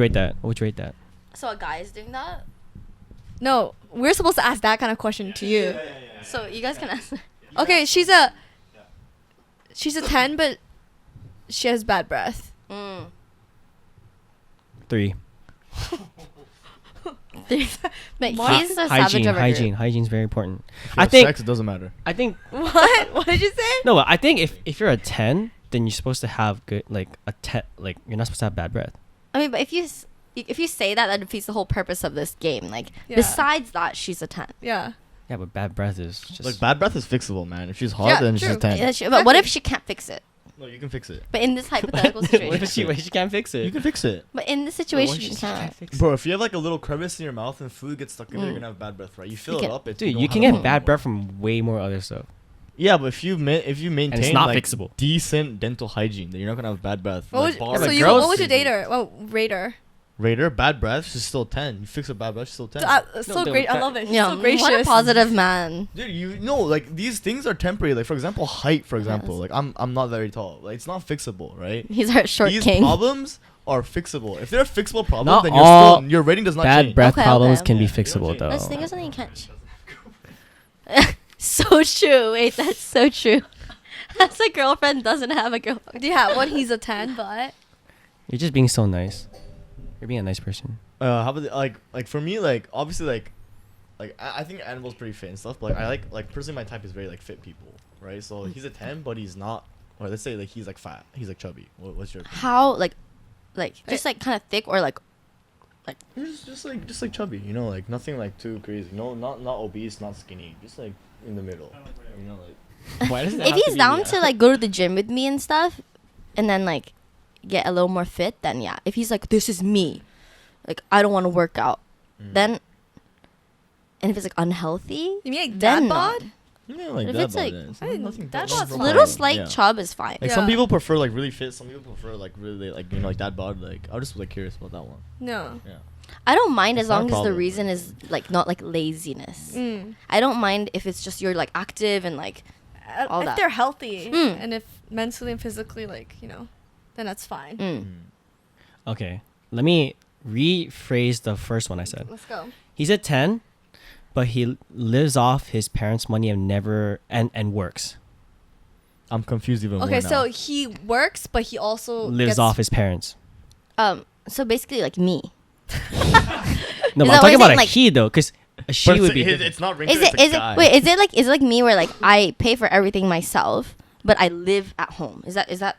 you rate that? So a guy is doing that. No, we're supposed to ask that kind of question to you. Yeah. So you guys can ask. Okay, she's a 10, but she has bad breath. 3. But he's a savage of a group. Hygiene's very important. If you I have think- sex, it doesn't matter. I think What? What did you say? no. I think if you're a 10, then you're supposed to have good like a 10. Like you're not supposed to have bad breath. I mean, but if you say that, that defeats the whole purpose of this game. Like Yeah. besides that, she's a 10. Yeah. Yeah, but bad breath is just Like bad breath is fixable, man. If she's hot, Yeah, then she's a true. 10. Yeah, but what if she can't fix it? No, you can fix it. But in this hypothetical what situation. if she can't fix it? You can fix it. But in this What situation, if you she can't. fix it? Bro, if you have like a little crevice in your mouth and food gets stuck in there, you're gonna have bad breath, right? You fill can- it up. Dude, you can get bad breath from way more other stuff. Yeah, but if you maintain not like fixable. decent dental hygiene, then you're not gonna have bad breath. What Like, would, bar- so but you, girls- what would you date her? Well, rate her. Raider, bad breath, she's still 10. You fix a bad breath, she's still 10. So they great. were I love it. She's Yeah, so gracious. what a positive man. Dude, you know, like these things are temporary. Like for example, height. For example, like I'm not very tall. Like it's not fixable, right? He's our short These king. problems are fixable. If they're a fixable problem, Not then all your rating does not Bad change. breath Okay, problems okay. can be Yeah, you don't fixable change. though. Let's think of something you can't. So true. Wait, that's so true. As a girlfriend doesn't have a girlfriend. Do you have one? He's a 10, but You're just being so nice. You're being a nice person. How about like for me, like obviously like I think Annabelle's pretty fit and stuff, but like, I like personally my type is very like fit people, right? So he's a 10, but he's not. Or let's say like he's like fat, he's like chubby. What's your? How like just like kind of thick or like Just like chubby, you know, like nothing like too crazy. No, not obese, not skinny, just like in the middle. You know, like. Why does it if have he's to be down me? to like go to the gym with me and stuff, and then like get a little more fit, then yeah. If he's like, this is me, like I don't want to work out, then. And if it's like unhealthy, you mean like then dad not. bod? Yeah, like If that. it's like- I think nothing. that nothing bod's wrong fine. Little with it. slight Yeah. chub is fine. Like Yeah. some people prefer like really fit. Some people prefer like really like like that bod. Like I was just like curious about that one. No. Yeah. I don't mind It's as not a long as the problem, reason right? is like not like laziness. Mm. I don't mind if it's just you're like active and like all If that. they're healthy Mm. and if mentally and physically, like, then that's fine. mm. Okay. Let me rephrase the first one I said. Let's go. He's a 10, but he lives off his parents' money and never and works. I'm confused even more Okay, now. so he works, but he also Lives gets off his parents. So basically like me. No, Is but that I'm what talking you're about saying, a like- he though, because a she But would be. it's not Rinker, Is it's it a is guy. it wait, is it like me where like I pay for everything myself, but I live at home? Is that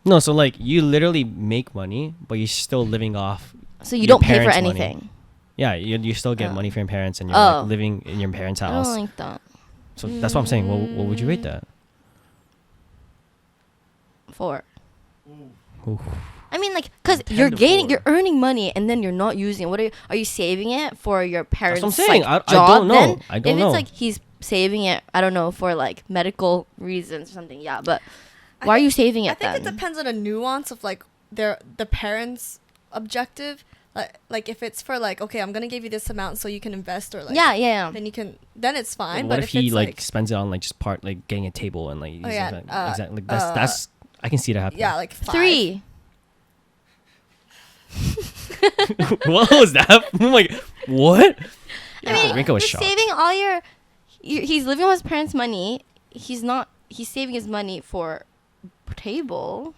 No, so like you literally make money, but you're still living off. so you Your don't pay for parents' money. anything? Yeah, you still get Oh. money from your parents, and you're Oh. like living in your parents' I house. don't like that. So that's what I'm saying. What would you rate that? 4. Ooh. I mean, like, cause 10 you're to gaining, 4. you're earning money, and then you're not using it. What are you saving it for your parents? I'm saying. Like, I job? don't know. Then? I don't if know. it's like he's saving it, I don't know, for like medical reasons or something. Yeah, but why are you saving it I think then? it depends on the nuance of like the parents' objective. Like if it's for like, okay, I'm gonna give you this amount so you can invest or like yeah. then it's fine. what But if he it's like spends it on like just part like getting a table and like using yeah, that, exactly like that's I can see that happening. yeah, like 5. 3. What was that? I'm like, what? I mean, Rinka was you're shocked. saving all he's living with his parents' money. He's saving his money for table.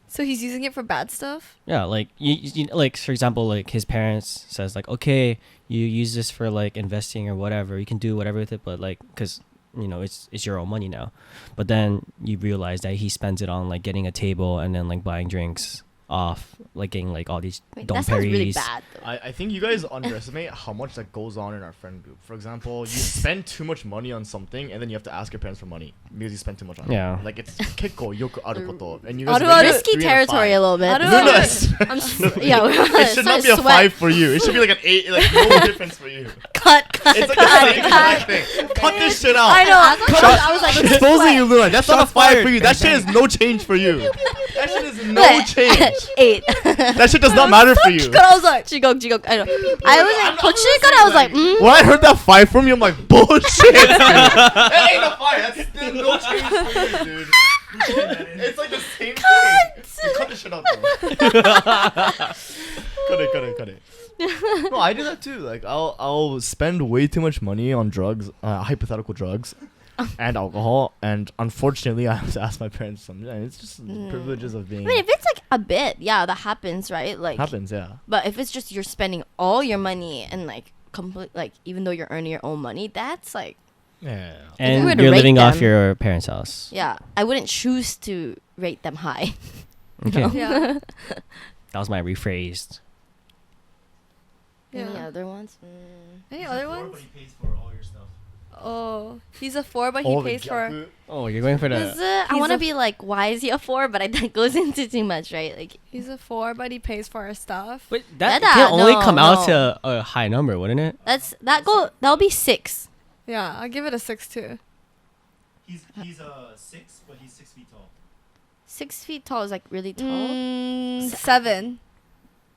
So he's using it for bad stuff. Yeah, like you like for example, like his parents says like, okay, you use this for like investing or whatever. You can do whatever with it, but like, cause it's your own money now. But then you realize that he spends it on like getting a table and then like buying drinks off, like getting like all these Wait, Dom that sounds really Perigno's. bad though. I think you guys underestimate how much that goes on in our friend group. For example, you spend too much money on something and then you have to ask your parents for money because you spend too much on Yeah. it. Like it's kekko yoku aru koto. And you Aru guys aru. rate it Risky 3 out of territory 5. a little bit. Aru No, aru. no, it's- Yeah, It should not be a 5 for you. It should be like an 8, like no difference for you. Cut. It's like the same exact thing. Cut this shit out. I know. I was like, Exposing you, Luna. That's not a Shots 5 fired. for you. That shit is no change for you. That shit is no change. 8. That shit does not matter for you. I was like, Jigok. I know. I was like, Pochika, I was like, When I heard that 5 from you, I'm like, bullshit. Dude. That ain't a 5. That's still no change for you, dude. It's like the same thing. You cut the shit out though. Cut it. No, I do that too. Like I'll spend way too much money on drugs, hypothetical drugs, and alcohol, and unfortunately, I have to ask my parents sometimes. It's just the privileges of being. I mean, if it's like a bit, yeah, that happens, right? Like, happens, yeah. but if it's just you're spending all your money and like complete, like even though you're earning your own money, that's like, Yeah. If we were And to you're rate living off them- your parents' house. yeah, I wouldn't choose to rate them high. Okay, yeah. that was my rephrased. Any Yeah. other ones? Any other ones? But he pays for all your stuff. Oh, he's a 4, but he All the pays for. gyaku. Oh, you're going for the. Is it? I He's want a to be like, why is he a 4? But that goes into too much, right? Like, He's a 4, but he pays for our stuff. But that Dada, can only no, come out no. to a high number, wouldn't it? that'll be 6. Yeah, I'll give it a 6 too. He's 6, but he's 6 feet tall. 6 feet tall is like really tall. 7.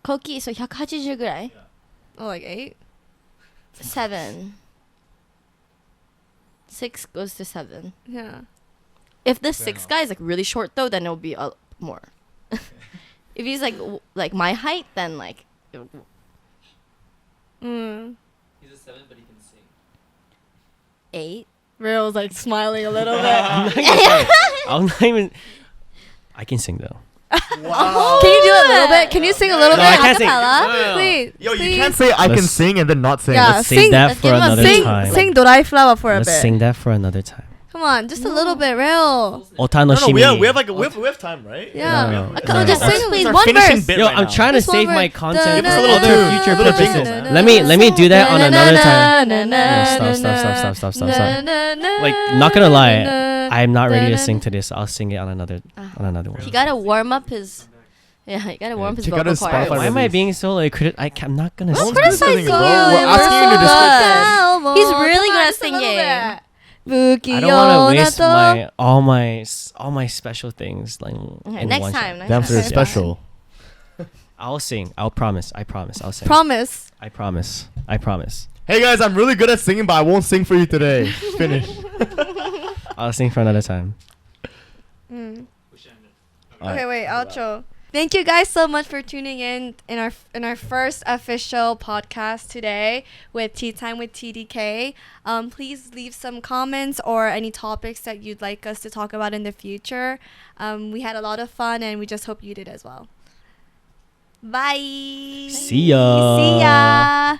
Koki, so 180ぐらい Yeah. Oh, like 8. 7. 6 goes to 7. Yeah. If the Fair 6 enough. guy is like really short though, then it'll be more. If he's like my height, then like Mm. He's a 7, but he can sing. 8. Real's like smiling a little bit. I'm not even. I can sing though. Wow. Can you do it a little bit? Can you sing a little No, bit? I can't sing. Acapella? No, no, no. Please. Yo, you please. can't say I can Let's- sing and then not sing. Yeah. Let's save sing- that let's for give him a another Sing, time. sing Dorai Flower for a Let's bit. sing that for another time. Come on, just a little bit, real. No, Otanoshimi. we have time, right? Yeah. No, no. No, just No. sing please Our one finishing verse. bit Yo, right I'm now. trying to Just one save word. my content Give us a for little other tune. future Little purposes. jingle. Let me do that on another time. No, stop. Like, not gonna lie, I'm not ready to sing to this. I'll sing it on another one. He gotta warm up his. Yeah, he gotta warm up his Check out vocal his cords. Spotify Why am I release. being so like I'm not gonna Don't sing. criticize Criticize you, bro. you. We're asking you to describe. He's really good at singing. I don't want to waste all my special things like Okay, in next one time. shot. Damn, Okay. so it's special. I'll sing. I'll promise. I promise. I'll sing. Promise. I promise. I promise. Hey guys, I'm really good at singing, but I won't sing for you today. Finish. I'll sing for another time. Mm. We should end it. Okay, wait, outro. Thank you guys so much for tuning in our first official podcast today with Tea Time with TDK. Please leave some comments or any topics that you'd like us to talk about in the future. We had a lot of fun and we just hope you did as well. Bye. See ya. See ya.